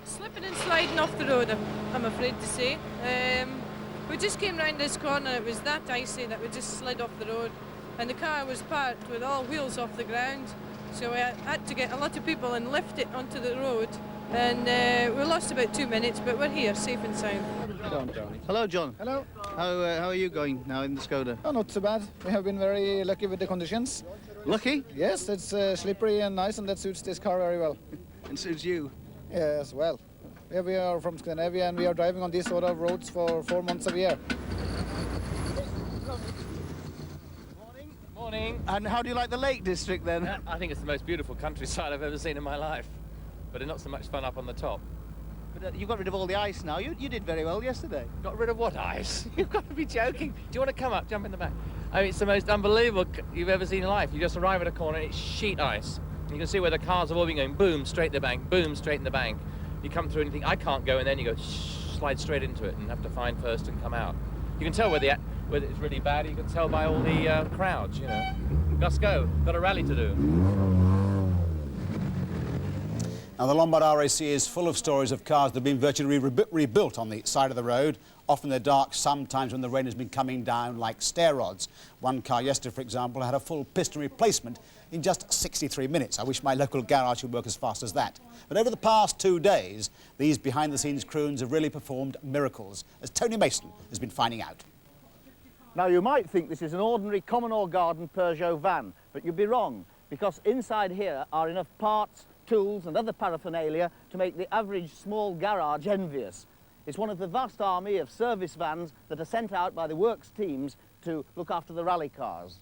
Slipping and sliding off the road, I'm afraid to say. We just came round this corner, it was that icy that we just slid off the road, and the car was parked with all wheels off the ground, so we had to get a lot of people and lift it onto the road, and we lost about 2 minutes, but we're here, safe and sound. Hello, John. Hello. How are you going now in the Skoda? Oh, not so bad. We have been very lucky with the conditions. Lucky? Yes, it's slippery and nice, and that suits this car very well. And suits you? Yes, well. Here we are from Scandinavia, and we are driving on these sort of roads for 4 months of the year. Morning. And how do you like the Lake District then? I think it's the most beautiful countryside I've ever seen in my life, but it's not so much fun up on the top. But you got rid of all the ice now. You did very well yesterday. Got rid of what ice? You've got to be joking. Do you want to come up, jump in the back? I mean, it's the most unbelievable you've ever seen in life. You just arrive at a corner and it's sheet ice. You can see where the cars have all been going, boom, straight in the bank, boom, straight in the bank. You come through and you think, I can't go, and then you go, slide straight into it and have to find first and come out. You can tell whether it's really bad, you can tell by all the crowds, you know. Let's go, got a rally to do. Now, the Lombard RAC is full of stories of cars that have been virtually rebuilt on the side of the road. Often they're dark, sometimes when the rain has been coming down like stair rods. One car yesterday, for example, had a full piston replacement in just 63 minutes. I wish my local garage would work as fast as that. But over the past 2 days, these behind-the-scenes crews have really performed miracles, as Tony Mason has been finding out. Now, you might think this is an ordinary common or garden Peugeot van, but you'd be wrong, because inside here are enough parts, tools and other paraphernalia to make the average small garage envious. It's one of the vast army of service vans that are sent out by the works teams to look after the rally cars.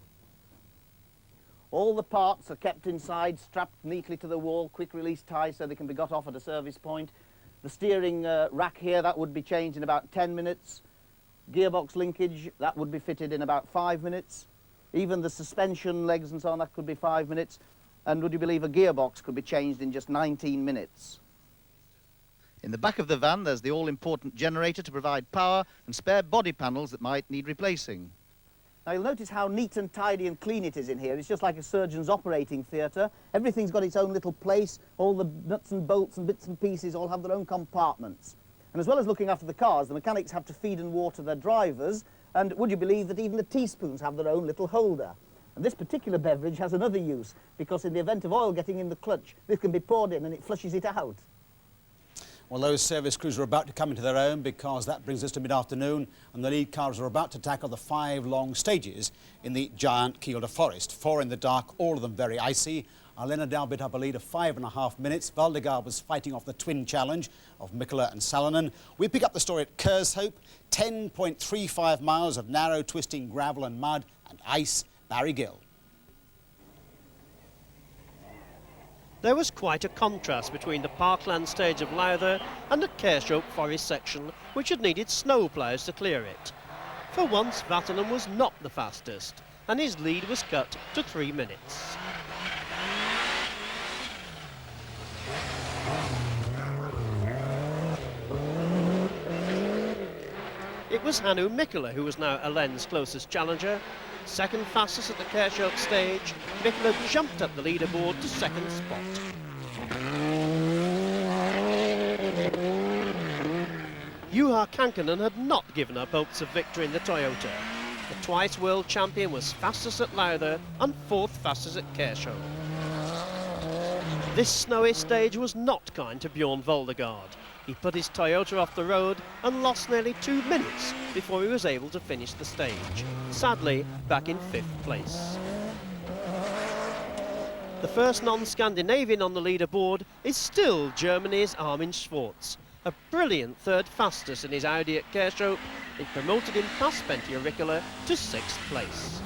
All the parts are kept inside, strapped neatly to the wall, quick release ties so they can be got off at a service point. The steering rack here, that would be changed in about 10 minutes. Gearbox linkage, that would be fitted in about 5 minutes. Even the suspension legs and so on, that could be 5 minutes. And would you believe a gearbox could be changed in just 19 minutes? In the back of the van, there's the all-important generator to provide power and spare body panels that might need replacing. Now, you'll notice how neat and tidy and clean it is in here. It's just like a surgeon's operating theatre. Everything's got its own little place. All the nuts and bolts and bits and pieces all have their own compartments. And as well as looking after the cars, the mechanics have to feed and water their drivers. And would you believe that even the teaspoons have their own little holder? And this particular beverage has another use, because in the event of oil getting in the clutch, this can be poured in and it flushes it out. Well, those service crews are about to come into their own, because that brings us to mid-afternoon and the lead cars are about to tackle the 5 long stages in the giant Kielder Forest. 4 in the dark, all of them very icy. Arlena Dow bit up a lead of 5.5 minutes. Valdegar was fighting off the twin challenge of Mikkola and Salonen. We pick up the story at Kershope. 10.35 miles of narrow, twisting gravel and mud and ice. Barry Gill. There was quite a contrast between the parkland stage of Lowther and the Kershope Forest section, which had needed snowplows to clear it. For once, Vatanen was not the fastest, and his lead was cut to 3 minutes. It was Hannu Mikkola who was now Alain's closest challenger. Second fastest at the Kershope stage, Mikkola jumped up the leaderboard to second spot. Juha Kankkunen had not given up hopes of victory in the Toyota. The twice world champion was fastest at Lauder and fourth fastest at Kershaw. This snowy stage was not kind to Bjorn Voldegaard. He put his Toyota off the road and lost nearly 2 minutes before he was able to finish the stage, sadly back in 5th place. The first non-Scandinavian on the leaderboard is still Germany's Armin Schwarz, a brilliant third fastest in his Audi at Kershope. It promoted him past Pentti Ricola to 6th place.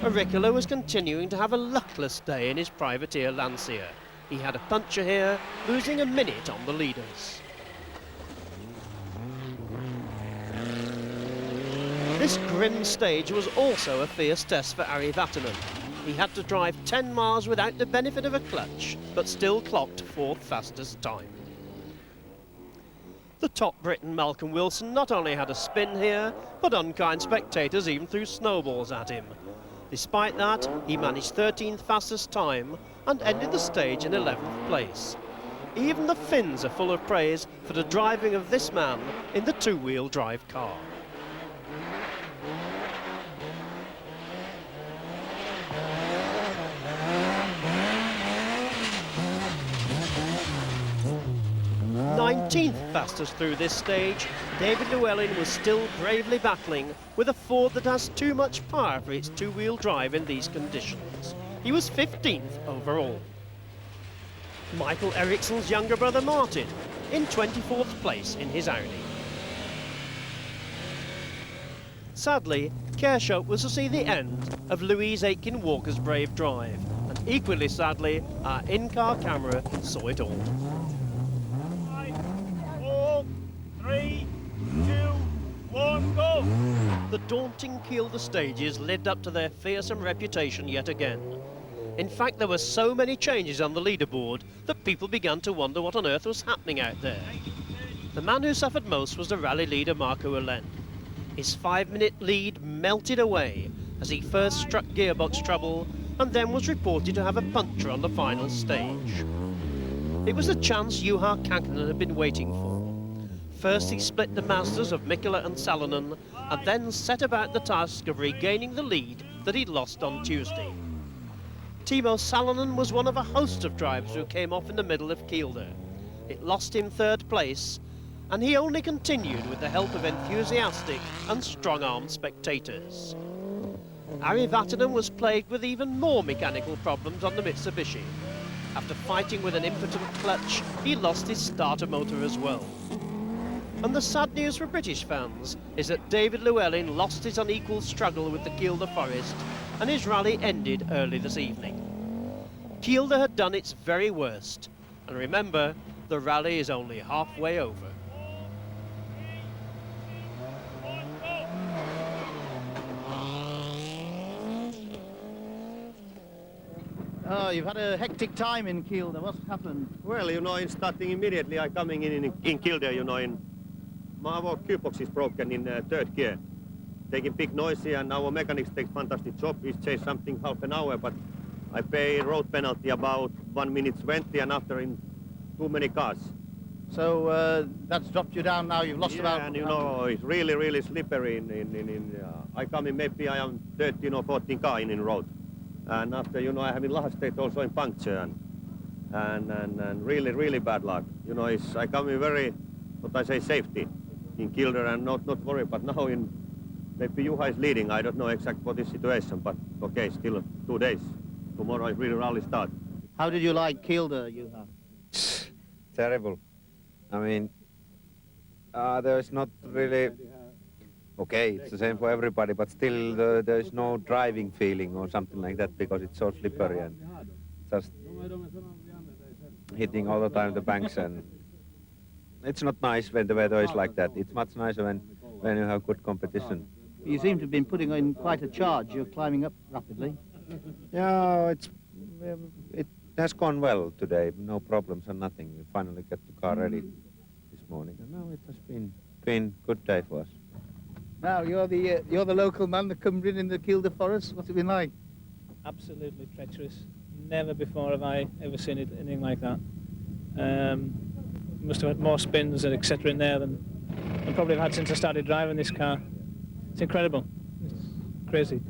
Ricola was continuing to have a luckless day in his privateer Lancia. He had a puncture here, losing a minute on the leaders. This grim stage was also a fierce test for Ari Vatanen. He had to drive 10 miles without the benefit of a clutch, but still clocked 4th fastest time. The top Briton Malcolm Wilson not only had a spin here, but unkind spectators even threw snowballs at him. Despite that, he managed 13th fastest time and ended the stage in 11th place. Even the Finns are full of praise for the driving of this man in the two-wheel drive car. Nineteenth fastest through this stage, David Llewellyn was still bravely battling with a Ford that has too much power for its two-wheel drive in these conditions. He was 15th overall. Michael Eriksson's younger brother Martin in 24th place in his Audi. Sadly, Kershope was to see the end of Louise Aitken Walker's brave drive, and equally sadly, our in-car camera saw it all. 3, 2, 1, go! The daunting Kielder stages lived up to their fearsome reputation yet again. In fact, there were so many changes on the leaderboard that people began to wonder what on earth was happening out there. The man who suffered most was the rally leader Marco Allen. His 5-minute lead melted away as he first struck gearbox trouble and then was reported to have a puncture on the final stage. It was the chance Juha Kankkunen had been waiting for. First he split the Mazdas of Mikkola and Salonen and then set about the task of regaining the lead that he'd lost on Tuesday. Timo Salonen was one of a host of drivers who came off in the middle of Kielder. It lost him 3rd place, and he only continued with the help of enthusiastic and strong-armed spectators. Ari Vatanen was plagued with even more mechanical problems on the Mitsubishi. After fighting with an impotent clutch, he lost his starter motor as well. And the sad news for British fans is that David Llewellyn lost his unequal struggle with the Kielder Forest and his rally ended early this evening. Kielder had done its very worst, and remember, the rally is only halfway over. Oh, you've had a hectic time in Kielder. What's happened? Well, you know, in starting immediately, I coming in Kielder, you know, our gearbox is broken in 3rd gear. Taking big noisy, and our mechanics takes fantastic job. He's changed something half an hour, but I pay road penalty about 1 minute 20, and after in too many cars. So that's dropped you down now. You've lost about. And you know, it's really, really slippery. I come in, maybe I am 13 or 14 car in road, and after, you know, I have in last state also in puncture, and really, really bad luck. You know, I come in very, what I say, safety in Kielder, and not worry. But now in maybe Juha is leading. I don't know exactly what is situation, but okay, still 2 days. Tomorrow is really rally start. How did you like Kielder, Juha? Terrible. I mean, there's not really... Okay, it's the same for everybody, but still there's no driving feeling or something like that because it's so slippery and just hitting all the time the banks, and it's not nice when the weather is like that. It's much nicer when you have good competition. You seem to have been putting in quite a charge. You're climbing up rapidly. Yeah, it has gone well today. No problems and nothing. We finally got the car ready this morning, and now it has been good day for us. Now you're the local man that comes in the Kielder Forest. What's it been like? Absolutely treacherous. never before have I ever seen anything like that. Must have had more spins and etc. in there than I probably have had since I started driving this car. It's incredible. It's crazy.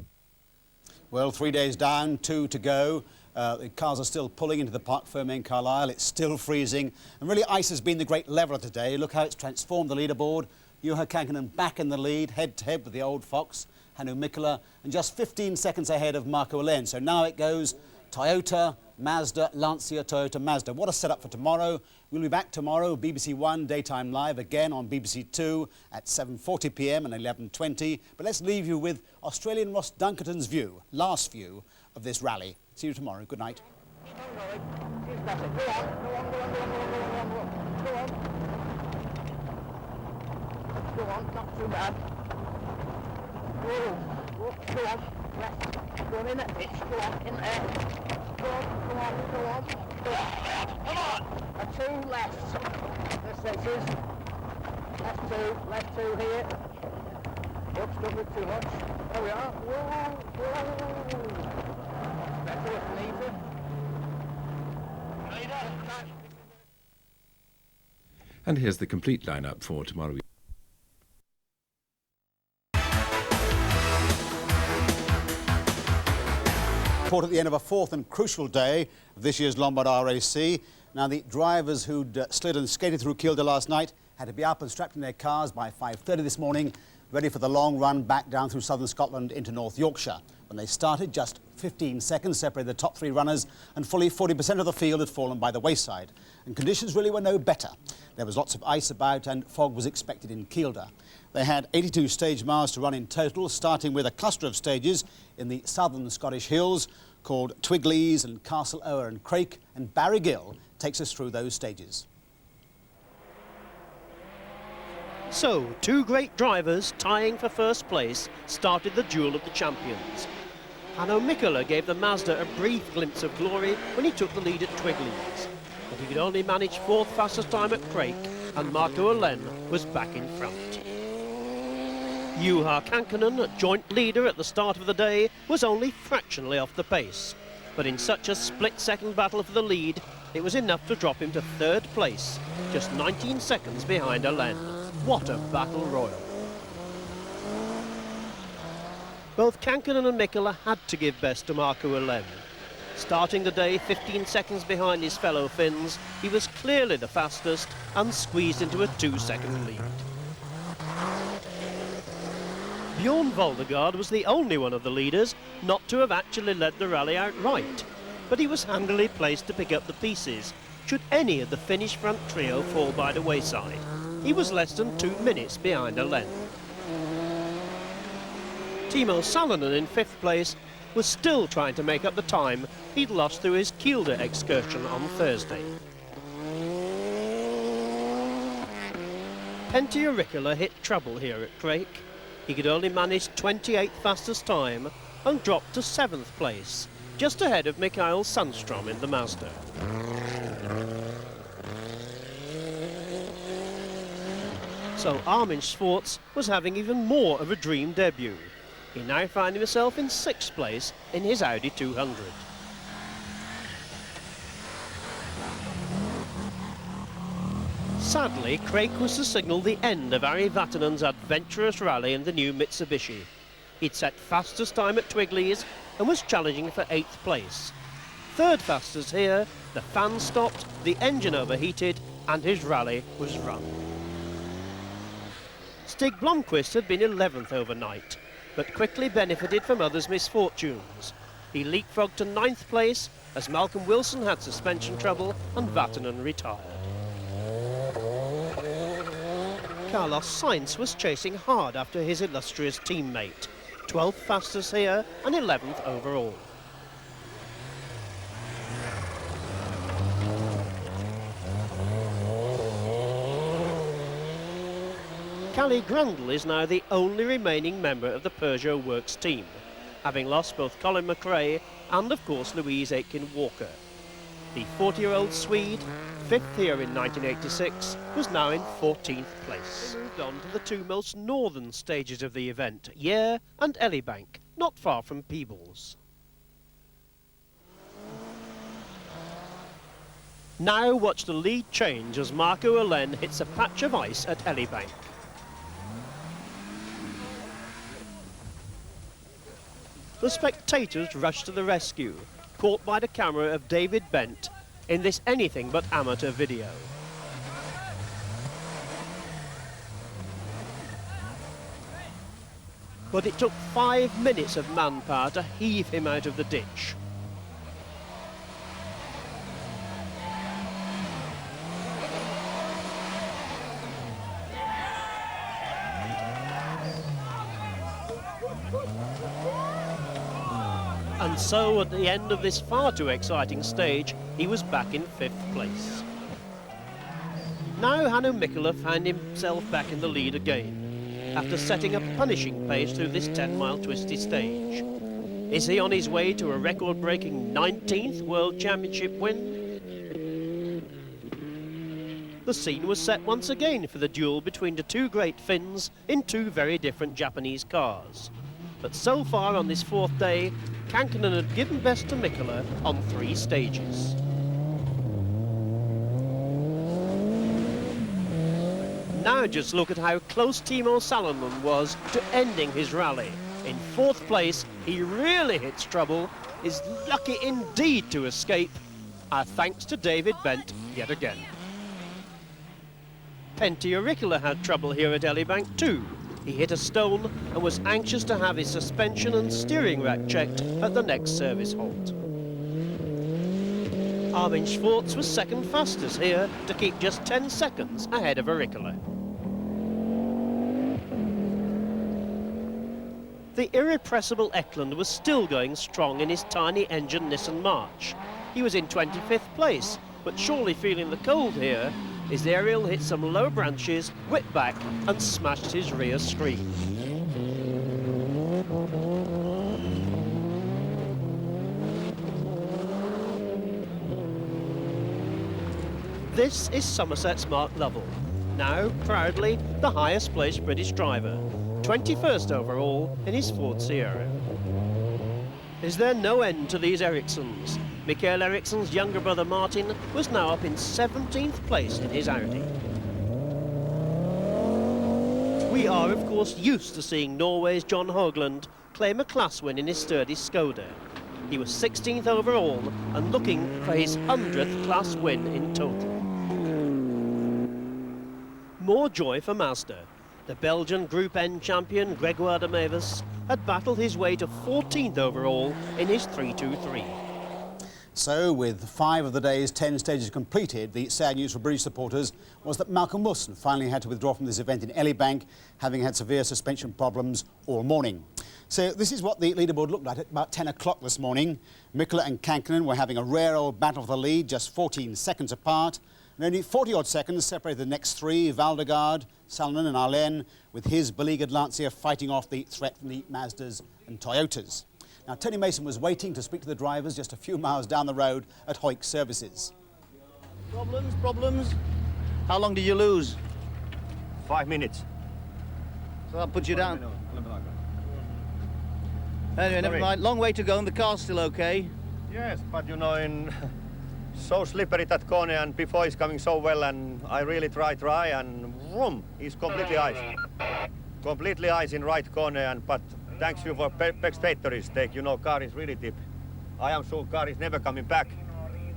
Well, 3 days down, 2 to go. The cars are still pulling into the Parc Fermé in Carlisle. It's still freezing. And really, ice has been the great leveller today. Look how it's transformed the leaderboard. Juha Kankkunen back in the lead, head-to-head with the old fox, Hannu Mikkola, and just 15 seconds ahead of Marco Alén. So now it goes Toyota, Mazda, Lancia, Toyota, Mazda. What a setup for tomorrow. We'll be back tomorrow, BBC One, Daytime Live, again on BBC Two at 7:40 p.m. and 11:20. But let's leave you with Australian Ross Dunkerton's view, last view of this rally. See you tomorrow. Good night. Go on, not too bad. Go on, left. Go on in that pitch, go on, in there. Go on. Come on! A 2 left. This is. Left 2 here. Oops, don't move too much. There we are. Whoa. Better if needed. And here's the complete lineup for tomorrow. Report at the end of a fourth and crucial day of this year's Lombard RAC. Now, the drivers who'd slid and skated through Kielder last night had to be up and strapped in their cars by 5:30 this morning, ready for the long run back down through southern Scotland into North Yorkshire. When they started, just 15 seconds separated the top 3 runners, and fully 40% of the field had fallen by the wayside. And conditions really were no better. There was lots of ice about and fog was expected in Kielder. They had 82 stage miles to run in total, starting with a cluster of stages in the southern Scottish hills called Twigleys and Castle Ower and Crake, and Barry Gill takes us through those stages. So, 2 great drivers tying for first place started the duel of the champions. Hannu Mikkola gave the Mazda a brief glimpse of glory when he took the lead at Twigleys, but he could only manage 4th fastest time at Crake, and Marco Alén was back in front. Juha Kankkunen, joint leader at the start of the day, was only fractionally off the pace. But in such a split-second battle for the lead, it was enough to drop him to 3rd place, just 19 seconds behind Alén. What a battle royal. Both Kankkunen and Mikkola had to give best to Marco Alén. Starting the day 15 seconds behind his fellow Finns, he was clearly the fastest and squeezed into a 2-second lead. Bjorn Voldegaard was the only one of the leaders not to have actually led the rally outright, but he was handily placed to pick up the pieces should any of the Finnish front trio fall by the wayside. He was less than 2 minutes behind Alén. Timo Salonen in 5th place was still trying to make up the time he'd lost through his Kielder excursion on Thursday. Pentti Jurikala hit trouble here at Crake. He could only manage 28th fastest time and dropped to 7th place, just ahead of Mikael Sandstrom in the Mazda. So Armin Schwartz was having even more of a dream debut. He now found himself in 6th place in his Audi 200. Sadly, Crake was to signal the end of Ari Vatanen's adventurous rally in the new Mitsubishi. He'd set fastest time at Twigleys and was challenging for 8th place. 3rd fastest here, the fan stopped, the engine overheated, and his rally was run. Stig Blomqvist had been 11th overnight, but quickly benefited from others' misfortunes. He leapfrogged to 9th place as Malcolm Wilson had suspension trouble and Vatanen retired. Carlos Sainz was chasing hard after his illustrious teammate, 12th fastest here and 11th overall. Kalle Grandel is now the only remaining member of the Peugeot Works team, having lost both Colin McRae and, of course, Louise Aitken-Walker. The 40-year-old Swede, 5th here in 1986, was now in 14th place. They moved on to the 2 most northern stages of the event, Yare and Elibank, not far from Peebles. Now watch the lead change as Marco Allen hits a patch of ice at Elibank. The spectators rush to the rescue, caught by the camera of David Bent in this anything but amateur video. But it took 5 minutes of manpower to heave him out of the ditch. And so, at the end of this far too exciting stage, he was back in 5th place. Now Hannu Mikkola found himself back in the lead again, after setting a punishing pace through this 10-mile twisty stage. Is he on his way to a record-breaking 19th World Championship win? The scene was set once again for the duel between the two great Finns in two very different Japanese cars. But so far on this 4th day, Kankkunen had given best to Mikkola on 3 stages. Now just look at how close Timo Salonen was to ending his rally. In 4th place, he really hits trouble, is lucky indeed to escape. Our thanks to David Bent yet again. Pentti Jurikala had trouble here at Elibank too. He hit a stone and was anxious to have his suspension and steering rack checked at the next service halt. Armin Schwartz was 2nd fastest here to keep just 10 seconds ahead of Jurikala. The irrepressible Eklund was still going strong in his tiny engine Nissan March. He was in 25th place, but surely feeling the cold here, his aerial hit some low branches, whipped back and smashed his rear screen. This is Somerset's Mark Lovell, now proudly the highest placed British driver, 21st overall in his Ford Sierra. Is there no end to these Ericssons? Mikael Ericsson's younger brother Martin was now up in 17th place in his Audi. We are of course used to seeing Norway's John Haugland claim a class win in his sturdy Skoda. He was 16th overall and looking for his 100th class win in total. More joy for Mazda. The Belgian Group N champion Gregoire de Mavis had battled his way to 14th overall in his 323. So, with 5 of the day's 10 stages completed, the sad news for British supporters was that Malcolm Wilson finally had to withdraw from this event in Elibank, having had severe suspension problems all morning. So this is what the leaderboard looked like at about 10 o'clock this morning. Mikkola and Kankkunen were having a rare old battle for the lead, just 14 seconds apart. And only 40-odd seconds separated the next 3, Valdegaard, Salonen and Allen, with his beleaguered Lancia fighting off the threat from the Mazdas and Toyotas. Now, Tony Mason was waiting to speak to the drivers just a few miles down the road at Hoyk Services. Problems? How long did you lose? 5 minutes. So that puts you down. Anyway, never mind. Long way to go and the car's still okay. Yes, but you know, in so slippery that corner and before it's coming so well and I really try and vroom, it's completely ice. Completely ice in right corner but thanks you for spectators take, you know, car is really deep. I am sure car is never coming back,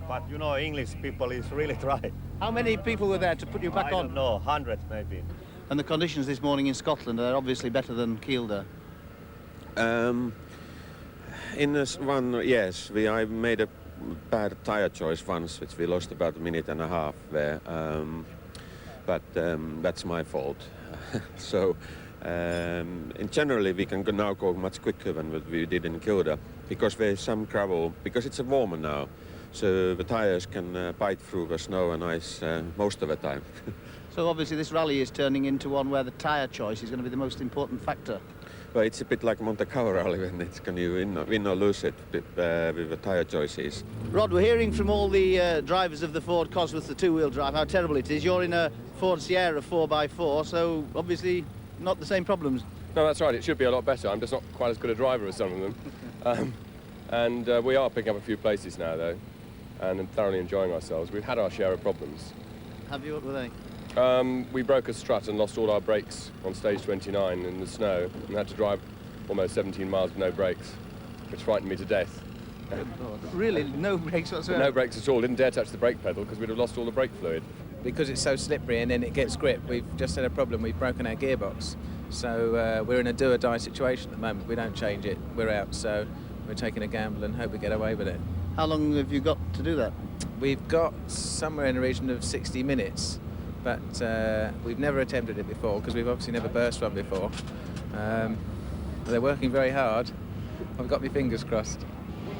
but you know, English people is really try. How many people were there to put you back on? I don't know, 100 maybe. And the conditions this morning in Scotland are obviously better than Kielder. In this one, yes, I made a bad tyre choice once, which we lost about a minute and a half there, but that's my fault. So. In generally, we can now go much quicker than what we did in Kielder because there's some gravel, because it's warmer now, so the tires can bite through the snow and ice most of the time. So obviously this rally is turning into one where the tyre choice is going to be the most important factor. Well, it's a bit like Monte Carlo rally when it's going to win or lose it with the tyre choices. Rod, we're hearing from all the drivers of the Ford Cosworth, the two-wheel drive, how terrible it is. You're in a Ford Sierra 4x4, so obviously not the same problems. No, that's right. It should be a lot better. I'm just not quite as good a driver as some of them. And we are picking up a few places now, though. and thoroughly enjoying ourselves. We've had our share of problems. Have you? What were they? We broke a strut and lost all our brakes on stage 29 in the snow and had to drive almost 17 miles with no brakes, which frightened me to death. Really? No brakes whatsoever? No brakes at all. Didn't dare touch the brake pedal because we'd have lost all the brake fluid. Because it's so slippery and then it gets grip, we've just had a problem. We've broken our gearbox. So we're in a do or die situation at the moment. We don't change it, we're out. So we're taking a gamble and hope we get away with it. How long have you got to do that? We've got somewhere in the region of 60 minutes, but we've never attempted it before because we've obviously never burst one before. They're working very hard. I've got my fingers crossed.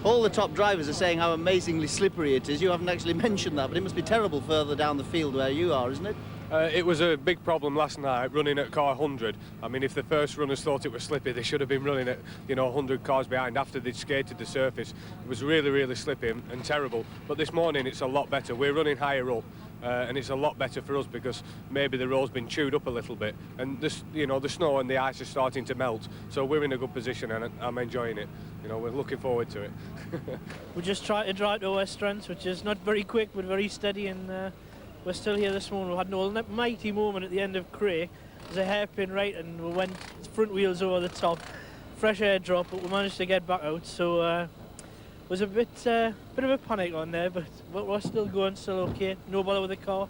All the top drivers are saying how amazingly slippery it is. You haven't actually mentioned that, but it must be terrible further down the field where you are, isn't it? It was a big problem last night running at car 100. I mean, if the first runners thought it was slippy, they should have been running at, 100 cars behind after they'd skated the surface. It was really, really slippy and terrible. But this morning it's a lot better. We're running higher up. And it's a lot better for us because maybe the road's been chewed up a little bit, and this, the snow and the ice are starting to melt. So we're in a good position, and I'm enjoying it. We're looking forward to it. We just try to drive to our strengths, which is not very quick but very steady, and we're still here this morning. We had an mighty moment at the end of Cray. There's a hairpin right, and we went front wheels over the top. Fresh air drop, but we managed to get back out. So. Was a bit of a panic on there, but we're still going, still okay. No bother with the car.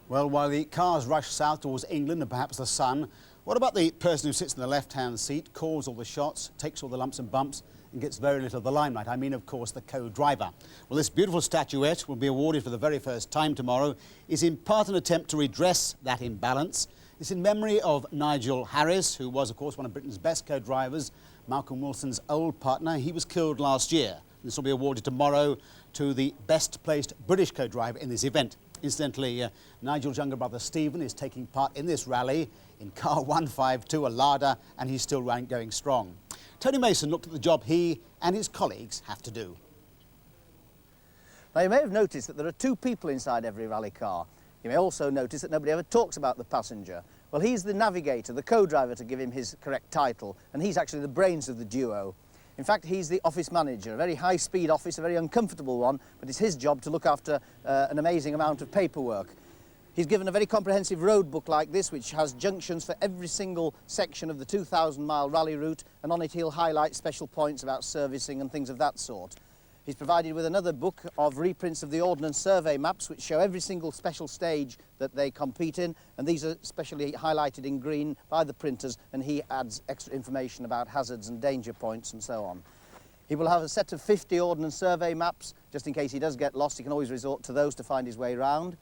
Well, while the cars rush south towards England and perhaps the sun, what about the person who sits in the left-hand seat, calls all the shots, takes all the lumps and bumps, and gets very little of the limelight? I mean, of course, the co-driver. Well, this beautiful statuette will be awarded for the very first time tomorrow, is in part an attempt to redress that imbalance. It's in memory of Nigel Harris, who was, of course, one of Britain's best co-drivers, Malcolm Wilson's old partner. He was killed last year. This will be awarded tomorrow to the best placed British co-driver in this event. Incidentally, Nigel's younger brother Stephen is taking part in this rally in car 152, a Lada, and he's still going strong. Tony Mason looked at the job he and his colleagues have to do. Now, you may have noticed that there are two people inside every rally car. You may also notice that nobody ever talks about the passenger. Well, he's the navigator, the co-driver, to give him his correct title, and he's actually the brains of the duo. In fact, he's the office manager, a very high-speed office, a very uncomfortable one, but it's his job to look after an amazing amount of paperwork. He's given a very comprehensive road book like this, which has junctions for every single section of the 2,000-mile rally route, and on it he'll highlight special points about servicing and things of that sort. He's provided with another book of reprints of the Ordnance Survey maps, which show every single special stage that they compete in, and these are specially highlighted in green by the printers, and he adds extra information about hazards and danger points and so on. He will have a set of 50 Ordnance Survey maps, just in case he does get lost. He can always resort to those to find his way round.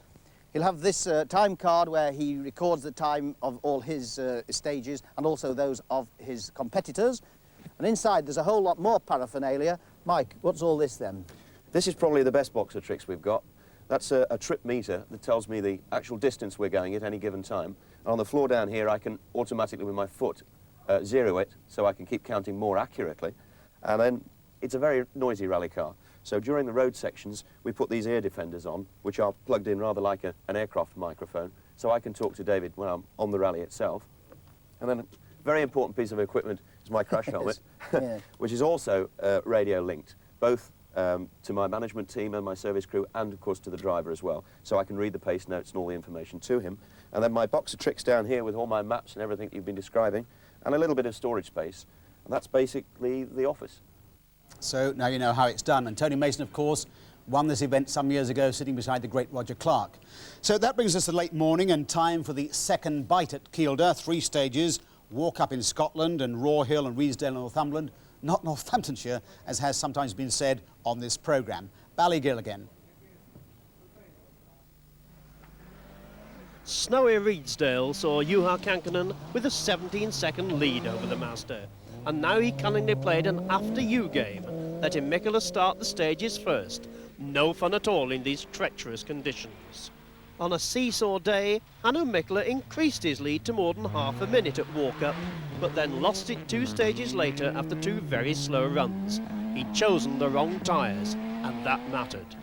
He'll have this time card where he records the time of all his stages and also those of his competitors. And inside there's a whole lot more paraphernalia. Mike, what's all this then? This is probably the best box of tricks we've got. That's a trip meter that tells me the actual distance we're going at any given time. And on the floor down here, I can automatically, with my foot, zero it so I can keep counting more accurately. And then it's a very noisy rally car. So during the road sections, we put these ear defenders on, which are plugged in rather like an aircraft microphone, so I can talk to David when I'm on the rally itself. And then a very important piece of equipment is my crash helmet, Yeah. which is also radio linked, both to my management team and my service crew, and of course to the driver as well, so I can read the pace notes and all the information to him. And then my box of tricks down here with all my maps and everything you've been describing, and a little bit of storage space, and that's basically the office. So now you know how it's done. And Tony Mason, of course, won this event some years ago, sitting beside the great Roger Clark. So that brings us to late morning and time for the second bite at Kielder. 3 stages, Walk Up in Scotland and Raw Hill and Reesdale in Northumberland, not Northamptonshire, as has sometimes been said on this programme. Ballygill again. Snowy Reedsdale saw Juha Kankkunen with a 17-second lead over the master. And now he cunningly played an after-you game, letting Mikkola start the stages first. No fun at all in these treacherous conditions. On a seesaw day, Hannu Mikkola increased his lead to more than half a minute at walk-up, but then lost it 2 stages later after 2 very slow runs. He'd chosen the wrong tyres, and that mattered.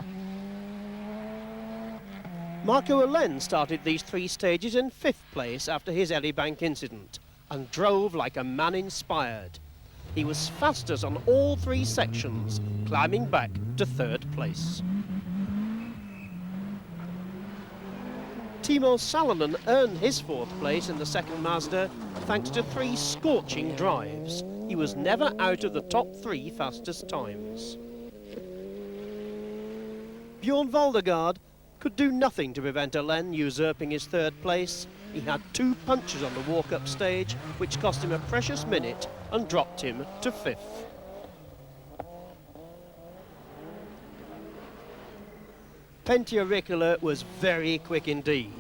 Marco Allen started these 3 stages in 5th place after his Elibank incident, and drove like a man inspired. He was fastest on all 3 sections, climbing back to 3rd place. Timo Salonen earned his 4th place in the second Mazda thanks to 3 scorching drives. He was never out of the top 3 fastest times. Bjorn Valdegaard could do nothing to prevent Alain usurping his 3rd place. He had 2 punches on the walk-up stage, which cost him a precious minute and dropped him to 5th. Pentti Riikola was very quick indeed.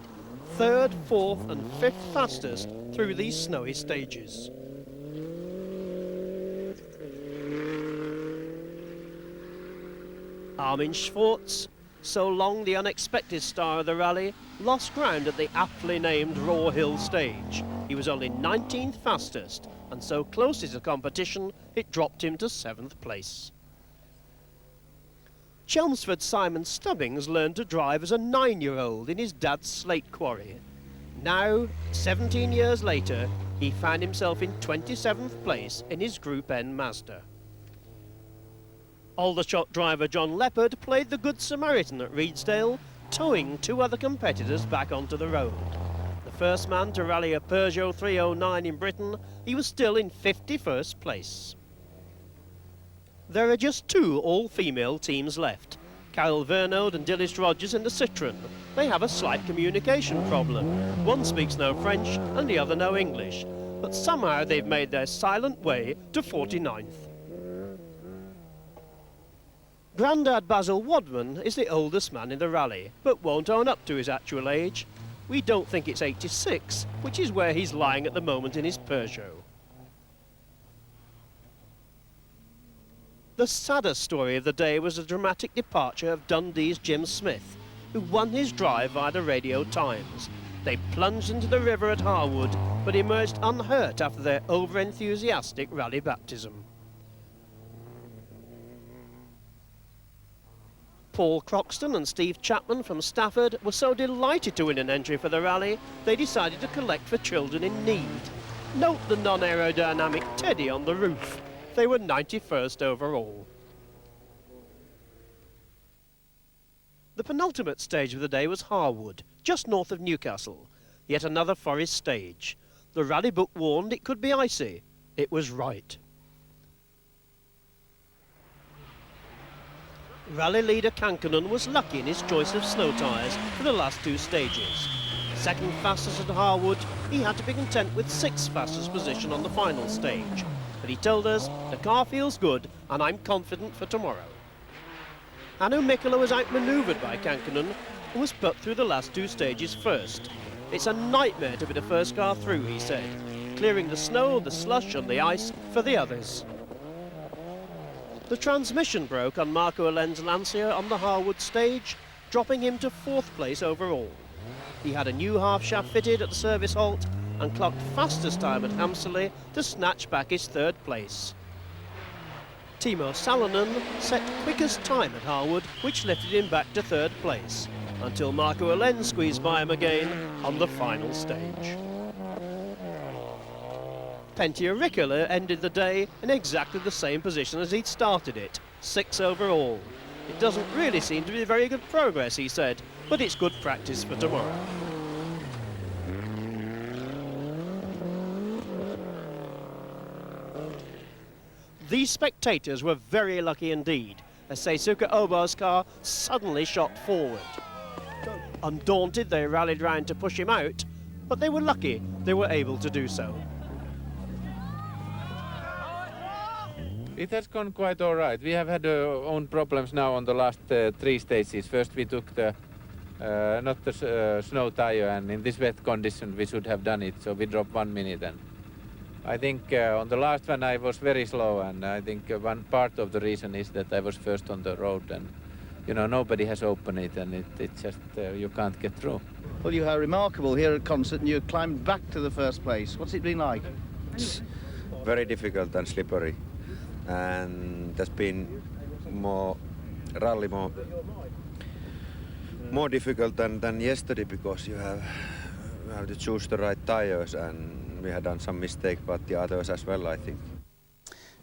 3rd, 4th and 5th fastest through these snowy stages. Armin Schwartz, so long the unexpected star of the rally, lost ground at the aptly named Raw Hill stage. He was only 19th fastest, and so close to the competition, it dropped him to 7th place. Chelmsford's Simon Stubbings learned to drive as a 9-year-old in his dad's slate quarry. Now, 17 years later, he found himself in 27th place in his Group N Mazda. Aldershot driver John Leopard played the Good Samaritan at Redesdale, towing 2 other competitors back onto the road. The first man to rally a Peugeot 309 in Britain, he was still in 51st place. There are just 2 all-female teams left. Carol Vernode and Dilys Rogers in the Citroën. They have a slight communication problem. One speaks no French and the other no English, but somehow they've made their silent way to 49th. Grandad Basil Wadman is the oldest man in the rally, but won't own up to his actual age. We don't think it's 86, which is where he's lying at the moment in his Peugeot. The saddest story of the day was the dramatic departure of Dundee's Jim Smith, who won his drive via the Radio Times. They plunged into the river at Harwood, but emerged unhurt after their over-enthusiastic rally baptism. Paul Croxton and Steve Chapman from Stafford were so delighted to win an entry for the rally, they decided to collect for children in need. Note the non-aerodynamic teddy on the roof. They were 91st overall. The penultimate stage of the day was Harwood, just north of Newcastle. Yet another forest stage. The rally book warned it could be icy. It was right. Rally leader Kankkunen was lucky in his choice of snow tyres for the last 2 stages. Second fastest at Harwood, he had to be content with 6th fastest position on the final stage. But he told us, the car feels good and I'm confident for tomorrow. Anu Mikkola was outmanoeuvred by Kankkunen and was put through the last 2 stages first. It's a nightmare to be the first car through, he said, clearing the snow, the slush and the ice for the others. The transmission broke on Marco Alain's Lancia on the Harwood stage, dropping him to 4th place overall. He had a new half shaft fitted at the service halt and clocked fastest time at Hampsley to snatch back his 3rd place. Timo Salonen set quickest time at Harwood, which lifted him back to 3rd place, until Marco Alain squeezed by him again on the final stage. Pentti Riikola ended the day in exactly the same position as he'd started it, 6th overall. It doesn't really seem to be very good progress, he said, but it's good practice for tomorrow. These spectators were very lucky indeed, as Seisuke Oba's car suddenly shot forward. Undaunted, they rallied round to push him out, but they were lucky they were able to do so. It has gone quite all right. We have had our own problems now on the last 3 stages. First we took the not the snow tire, and in this wet condition we should have done it, so we dropped 1 minute. And I think on the last one I was very slow, and I think one part of the reason is that I was first on the road, and you know, nobody has opened it, and it just you can't get through. Well, you are remarkable here at concert, and you climbed back to the 1st place. What's it been like? It's very difficult and slippery, and there's been more difficult than yesterday, because you have to choose the right tires, and we had done some mistakes, but the others as well, I think.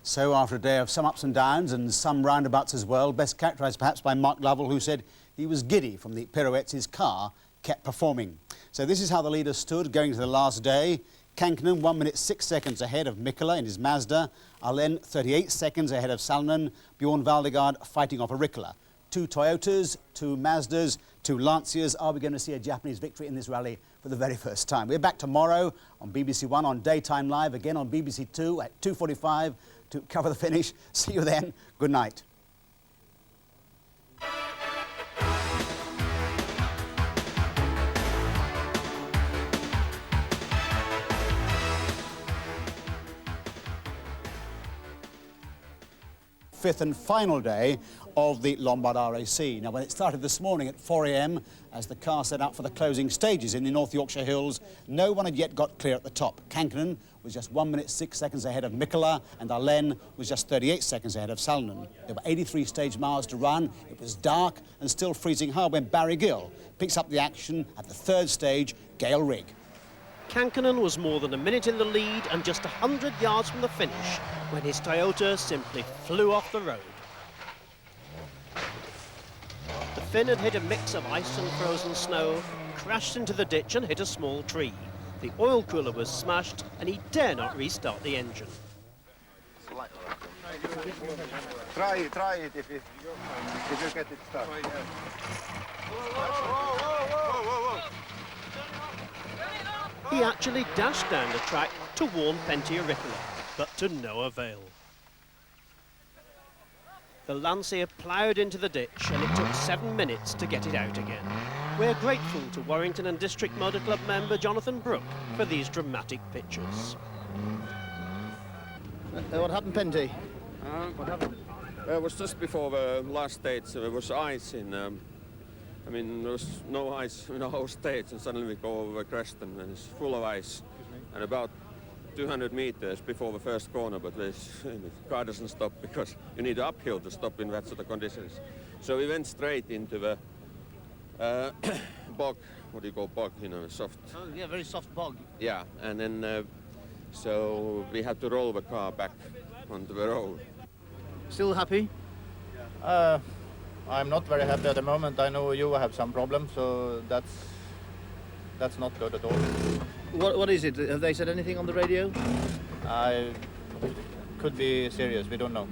So after a day of some ups and downs and some roundabouts as well, best characterised perhaps by Mark Lovell, who said he was giddy from the pirouettes his car kept performing. So this is how the leaders stood going to the last day. Kankkunen 1 minute 6 seconds ahead of Mikkola in his Mazda. Alén 38 seconds ahead of Salonen. Bjorn Valdegaard fighting off a Rikkola. 2 Toyotas, 2 Mazdas, 2 Lancias. Are we going to see a Japanese victory in this rally for the very first time? We're back tomorrow on BBC One on Daytime Live, again on BBC Two at 2:45 to cover the finish. See you then. Good night. Fifth and final day of the Lombard RAC. Now, when it started this morning at 4 a.m, as the car set out for the closing stages in the North Yorkshire Hills, no one had yet got clear at the top. Kankkunen was just 1 minute 6 seconds ahead of Mikkola, and Alén was just 38 seconds ahead of Salonen. There were 83 stage miles to run. It was dark and still freezing hard when Barry Gill picks up the action at the third stage, Gale Rig. Kankkunen was more than a minute in the lead and just 100 yards from the finish when his Toyota simply flew off the road. The Finn had hit a mix of ice and frozen snow, crashed into the ditch and hit a small tree. The oil cooler was smashed and he dare not restart the engine. Try it if you get it started. He actually dashed down the track to warn Pentti Rikkola, but to no avail. The Lancia ploughed into the ditch and it took 7 minutes to get it out again. We're grateful to Warrington and District Motor Club member Jonathan Brooke for these dramatic pictures. What happened, Pentti? What happened? It was just before the last stage. There was ice in. I mean, there was no ice in the whole stage, and suddenly we go over Creston, and it's full of ice. And about 200 meters before the first corner, but the car doesn't stop because you need uphill to stop in that sort of conditions. So we went straight into the bog. What do you call bog? You know, soft. Oh, yeah, very soft bog. Yeah, and then so we had to roll the car back onto the road. Still happy? I'm not very happy at the moment. I know you have some problems, so that's not good at all. What is it? Have they said anything on the radio? Could be serious. We don't know.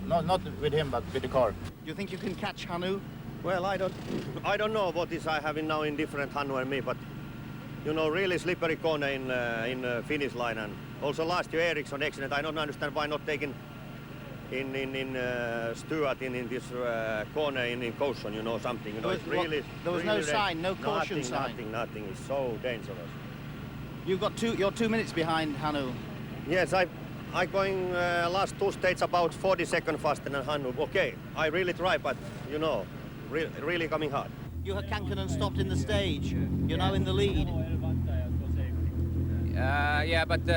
Not with him, but with the car. Do you think you can catch Hannu? Well, I don't know what is I having now in different Hannu and me, but you know, really slippery corner in finish line, and also last year Eriksson accident. I don't understand why not taking in Stuart in this corner in caution, you know, something. You know, it's really there was really no sign, no caution sign. Nothing. It's so dangerous. You've got you're 2 minutes behind Hannu. Yes, I going last 2 stages about 40 seconds faster than Hannu. Okay, I really try, but you know, really coming hard. Juha Kankkunen stopped in the stage. You're now in the lead. Yeah, but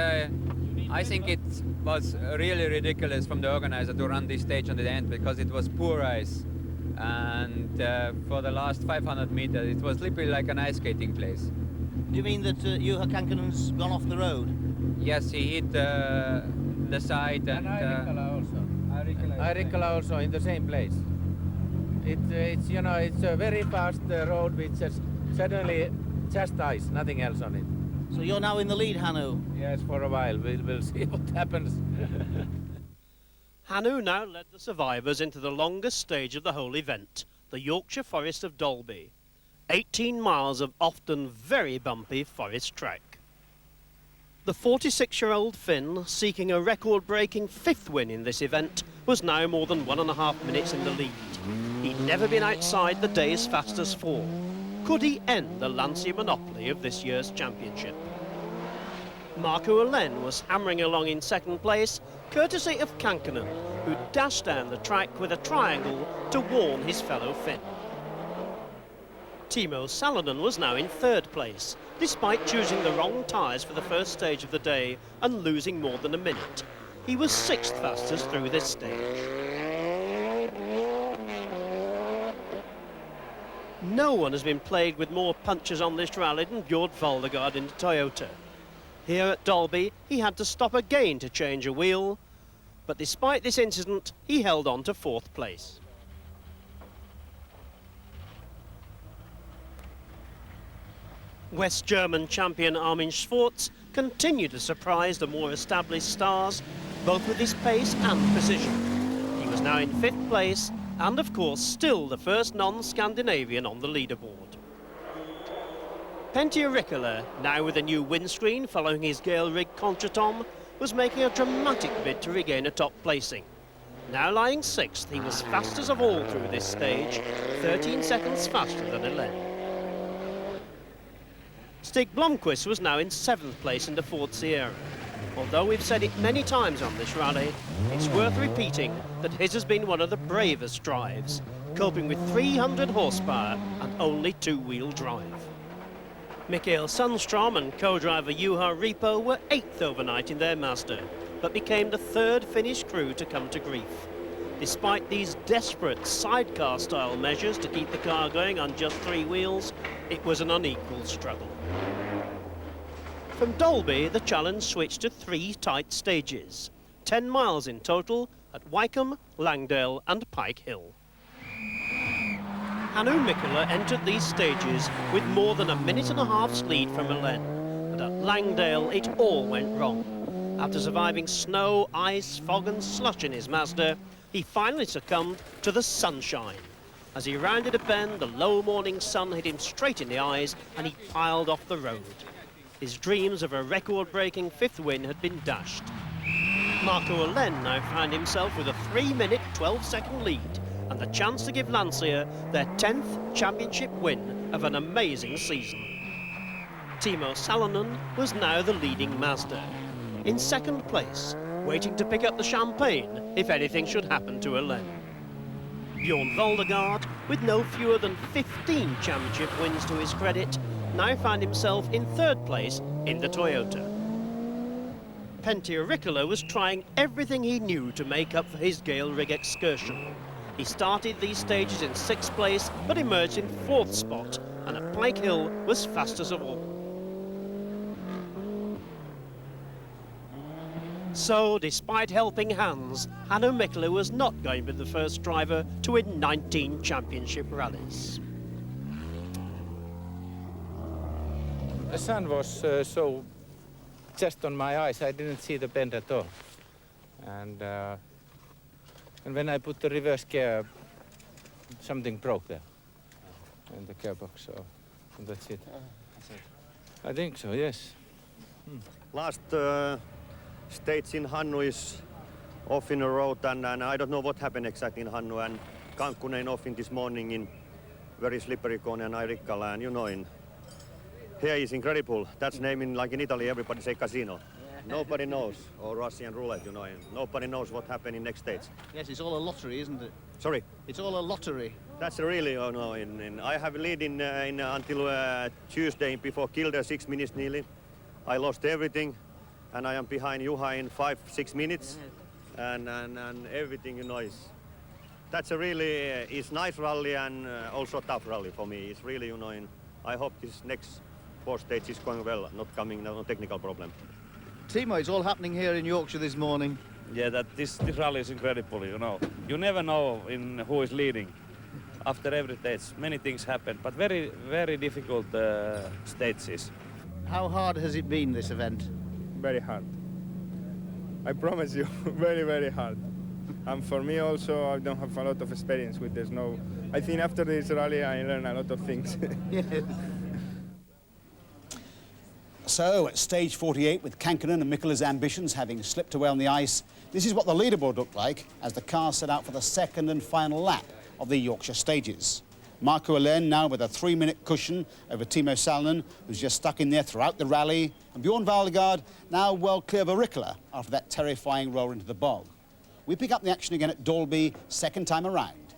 I think it was really ridiculous from the organizer to run this stage on the end because it was poor ice. And for the last 500 meters, it was literally like an ice skating place. Do you mean that Juha Kankkunen's gone off the road? Yes, he hit the side and... Rikkola also in the same place. It's you know, it's a very fast road which is suddenly just ice, nothing else on it. So you're now in the lead, Hannu? Yes, for a while. We'll see what happens. Hannu now led the survivors into the longest stage of the whole event, the Yorkshire Forest of Dalby. 18 miles of often very bumpy forest track. The 46-year-old Finn, seeking a record-breaking 5th win in this event, was now more than 1.5 minutes in the lead. He'd never been outside the day's fastest 4. Could he end the Lancia monopoly of this year's championship? Marco Alén was hammering along in 2nd place, courtesy of Kankkunen, who dashed down the track with a triangle to warn his fellow Finn. Timo Salonen was now in 3rd place, despite choosing the wrong tyres for the first stage of the day and losing more than a minute. He was 6th fastest through this stage. No one has been plagued with more punches on this rally than Bjorn Valdegaard in the Toyota. Here at Dalby, he had to stop again to change a wheel, But despite this incident, he held on to 4th place. West German champion Armin Schwarz continued to surprise the more established stars, both with his pace and precision. He was now in 5th place and, of course, still the first non-Scandinavian on the leaderboard. Pentti Riikola, now with a new windscreen following his Gale rig contretemps, was making a dramatic bid to regain a top placing. Now lying 6th, he was fastest of all through this stage, 13 seconds faster than Hélène. Stig Blomqvist was now in 7th place in the Ford Sierra. Although we've said it many times on this rally, it's worth repeating that his has been one of the bravest drives, coping with 300 horsepower and only 2-wheel drive. Mikael Sundstrom and co-driver Juha Repo were 8th overnight in their Mazda, but became the 3rd Finnish crew to come to grief. Despite these desperate sidecar-style measures to keep the car going on just 3 wheels, it was an unequal struggle. From Dolby, the challenge switched to 3 tight stages, 10 miles in total at Wycombe, Langdale and Pike Hill. Hannu Mikkola entered these stages with more than a minute-and-a-half's lead from Hélène, but at Langdale it all went wrong. After surviving snow, ice, fog and slush in his Mazda, he finally succumbed to the sunshine. As he rounded a bend, the low morning sun hit him straight in the eyes and he piled off the road. His dreams of a record-breaking 5th win had been dashed. Marco Hélène now found himself with a 3-minute, 12-second lead and the chance to give Lancia their 10th championship win of an amazing season. Timo Salonen was now the leading Mazda, in 2nd place, waiting to pick up the champagne if anything should happen to Hélène. Bjorn Valdegaard, with no fewer than 15 championship wins to his credit, now found himself in 3rd place in the Toyota. Pentti Riikola was trying everything he knew to make up for his Gale rig excursion. He started these stages in 6th place, but emerged in 4th spot, and at Pike Hill was fastest of all. So, despite helping hands, Hannu Mikkola was not going to be the first driver to win 19 championship rallies. The sun was so just on my eyes, I didn't see the bend at all. And when I put the reverse gear, something broke there in the gearbox, so that's it. I think so, yes. Last stage in Hannu is off in a road, and I don't know what happened exactly in Hannu, and Kankkunen off in this morning in very slippery corner, and Riikola, and you know, here is incredible. That's naming, like in Italy, everybody say casino. Nobody knows, or Russian roulette, you know, and nobody knows what happened in next stage. Yes, it's all a lottery, isn't it? Sorry? It's all a lottery. That's really, you know, I have a lead until Tuesday before Kilde, 6 minutes nearly. I lost everything, and I am behind Juha in 5-6 minutes, and everything, you know, that's a really, it's nice rally and also tough rally for me. It's really, you know, I hope this next 4 stage is going well, not coming, no technical problem. Timo, it's all happening here in Yorkshire this morning. Yeah, this rally is incredible, you know. You never know who is leading. After every stage, many things happen, but very, very difficult stages. How hard has it been, this event? Very hard. I promise you, very, very hard. And for me also, I don't have a lot of experience with this. No, I think after this rally, I learned a lot of things. So, at stage 48, with Kankkunen and Mikkola's ambitions having slipped away on the ice, this is what the leaderboard looked like as the car set out for the 2nd and final lap of the Yorkshire stages. Marco Hélène now with a 3-minute cushion over Timo Salonen, who's just stuck in there throughout the rally, and Bjorn Valdegaard now well clear of Riikola after that terrifying roll into the bog. We pick up the action again at Dolby, 2nd time around.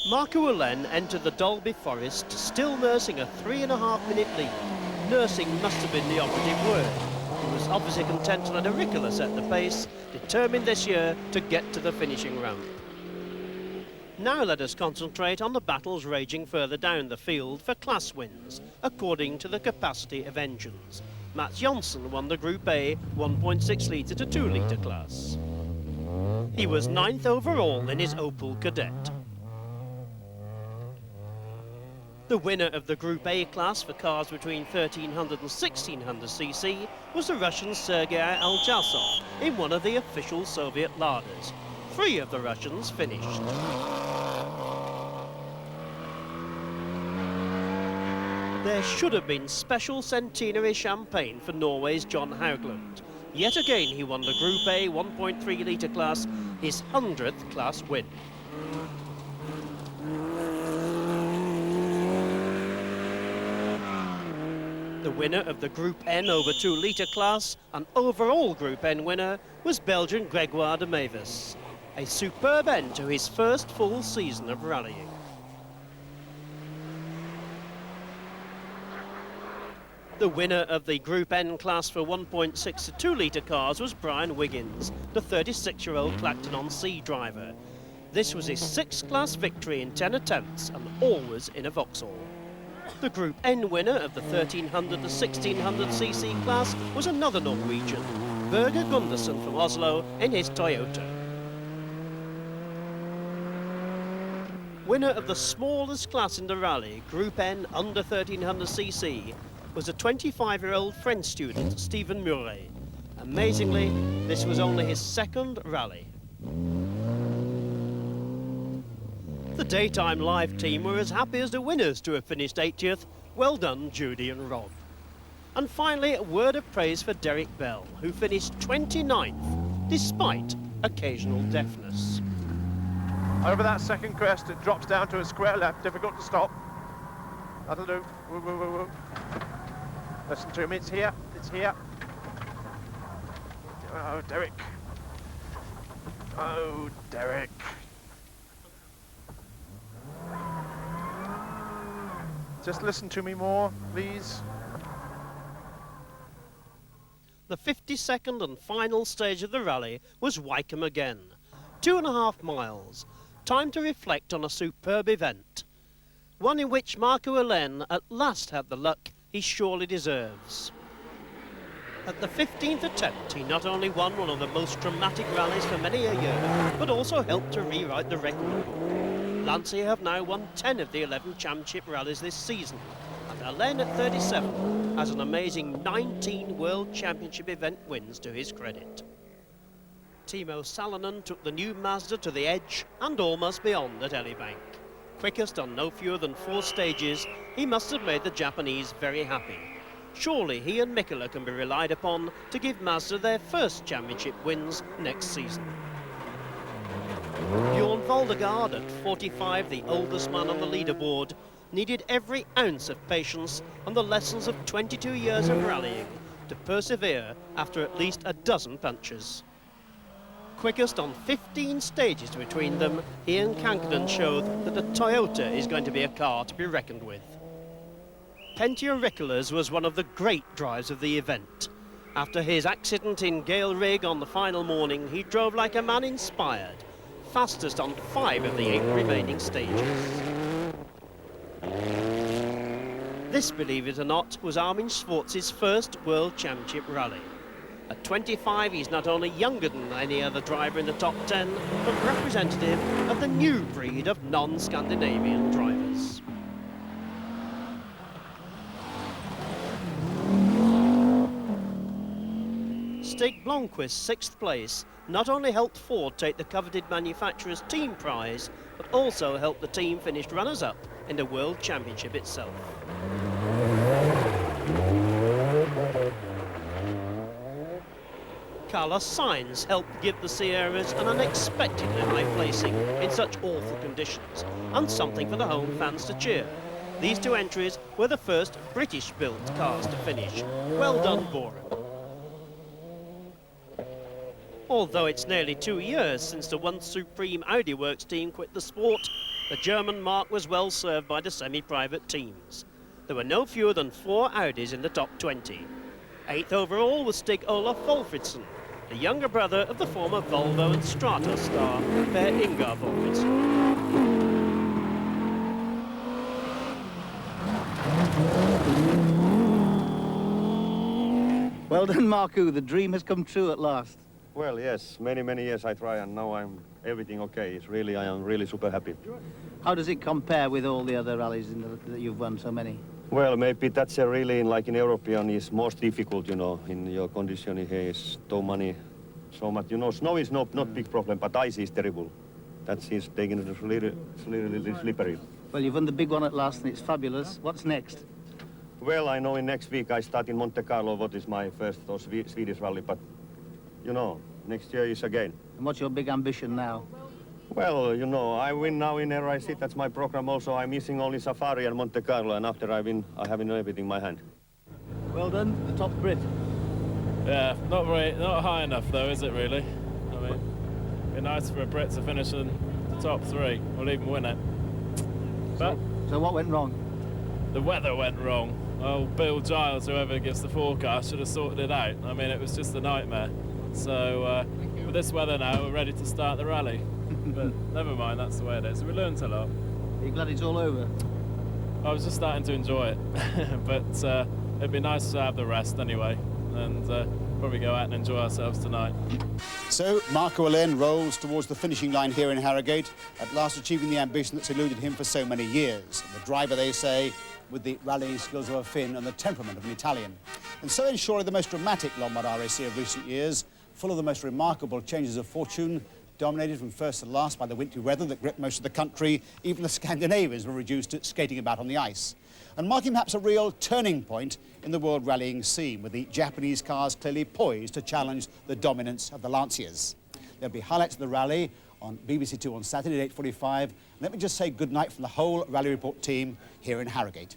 Marco Hélène entered the Dolby Forest still nursing a 3.5-minute lead. Nursing must have been the operative word. He was obviously content to let Riikola set the pace, determined this year to get to the finishing ramp. Now let us concentrate on the battles raging further down the field for class wins, according to the capacity of engines. Mats Jonsson won the Group A 1.6 litre to 2 litre class. He was 9th overall in his Opel Kadett. The winner of the Group A class for cars between 1300 and 1600cc was the Russian Sergei Aljasov in one of the official Soviet Ladas. 3 of the Russians finished. There should have been special centenary champagne for Norway's John Haugland. Yet again he won the Group A 1.3 litre class, his 100th class win. The winner of the Group N over 2 litre class, an overall Group N winner, was Belgian Gregoire de Mavis. A superb end to his first full season of rallying. The winner of the Group N class for 1.6 to 2 litre cars was Brian Wiggins, the 36-year-old Clacton-on-Sea driver. This was his 6th class victory in 10 attempts and always in a Vauxhall. The Group N winner of the 1300 to 1600cc class was another Norwegian, Børge Gundersen from Oslo in his Toyota. Winner of the smallest class in the rally, Group N under 1300cc, was a 25-year-old French student, Stephen Murray. Amazingly, this was only his 2nd rally. The Daytime Live team were as happy as the winners to have finished 80th. Well done, Judy and Rob. And finally, a word of praise for Derek Bell, who finished 29th, despite occasional deafness. Over that second crest, it drops down to a square left, difficult to stop. That'll do. Woo, woo, woo, woo. Listen to me, it's here, it's here. Oh, Derek. Oh, Derek. Just listen to me more, please. The 52nd and final stage of the rally was Wycombe again. 2.5 miles. Time to reflect on a superb event. One in which Marco Allen at last had the luck he surely deserves. At the 15th attempt, he not only won one of the most dramatic rallies for many a year, but also helped to rewrite the record book. Lancia have now won 10 of the 11 championship rallies this season, and Allen at 37 has an amazing 19 World Championship event wins to his credit. Timo Salonen took the new Mazda to the edge and almost beyond at Elibank. Quickest on no fewer than 4 stages, he must have made the Japanese very happy. Surely he and Mikkola can be relied upon to give Mazda their first championship wins next season. Bjorn Voldegaard at 45, the oldest man on the leaderboard, needed every ounce of patience and the lessons of 22 years of rallying to persevere after at least a dozen punches. Quickest on 15 stages between them, Ian Kankkunen showed that the Toyota is going to be a car to be reckoned with. Pentti Rickles was one of the great drives of the event. After his accident in Gale Rig on the final morning, he drove like a man inspired, fastest on 5 of the 8 remaining stages. This, believe it or not, was Armin Schwartz's first World Championship rally. At 25, he's not only younger than any other driver in the top 10, but representative of the new breed of non-Scandinavian drivers. Stig Blomqvist's 6th place not only helped Ford take the coveted manufacturer's team prize, but also helped the team finish runners-up in the World Championship itself. Carlos Sainz helped give the Sierras an unexpectedly high placing in such awful conditions, and something for the home fans to cheer. These 2 entries were the first British-built cars to finish. Well done, Borum. Although it's nearly 2 years since the once supreme Audi Works team quit the sport, the German mark was well served by the semi-private teams. There were no fewer than 4 Audis in the top 20. 8th overall was Stig Olaf Wolfridsson, the younger brother of the former Volvo and Stratos star, Per Ingar Wolfridsson. Well done, Marku. The dream has come true at last. Well, yes, many years I try, and now I'm everything okay. I am really super happy. How does it compare with all the other rallies that you've won, so many? Well, maybe that's really, like in European, is most difficult, you know, in your condition here is so much, you know, snow is not big problem, but ice is terrible. That is taking it really slippery. Well, you've won the big one at last, and it's fabulous. What's next? Well, I know in next week I start in Monte Carlo, what is my first Swedish rally, but, you know, next year is again. And what's your big ambition now? Well, you know, I win now in RIC, that's my program also. I'm missing only Safari and Monte Carlo, and after I win, I have everything in my hand. Well done, the top Brit. Yeah, not high enough though, is it really? I mean, it'd be nice for a Brit to finish in the top 3, or even win it. But so what went wrong? The weather went wrong. Oh, Bill Giles, whoever gives the forecast, should have sorted it out. I mean, it was just a nightmare. So with this weather now, we're ready to start the rally. But never mind, that's the way it is. We learned a lot. Are you glad it's all over? I was just starting to enjoy it. But it'd be nice to have the rest anyway, and probably go out and enjoy ourselves tonight. So Marco Alain rolls towards the finishing line here in Harrogate, at last achieving the ambition that's eluded him for so many years. And the driver, they say, with the rallying skills of a Finn and the temperament of an Italian. And so ensuring the most dramatic Lombard RAC of recent years, full of the most remarkable changes of fortune, dominated from first to last by the wintry weather that gripped most of the country. Even the Scandinavians were reduced to skating about on the ice. And marking perhaps a real turning point in the world rallying scene, with the Japanese cars clearly poised to challenge the dominance of the Lanciers. There'll be highlights of the rally on BBC Two on Saturday at 8:45. Let me just say good night from the whole Rally Report team here in Harrogate.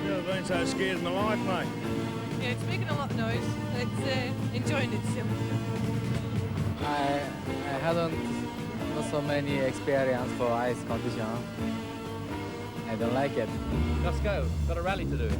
Never been so scared in my life, mate. Yeah, it's making a lot of noise. It's enjoying it still. I hadn't not so many experience for ice condition. I don't like it. Let's go. Got a rally to do.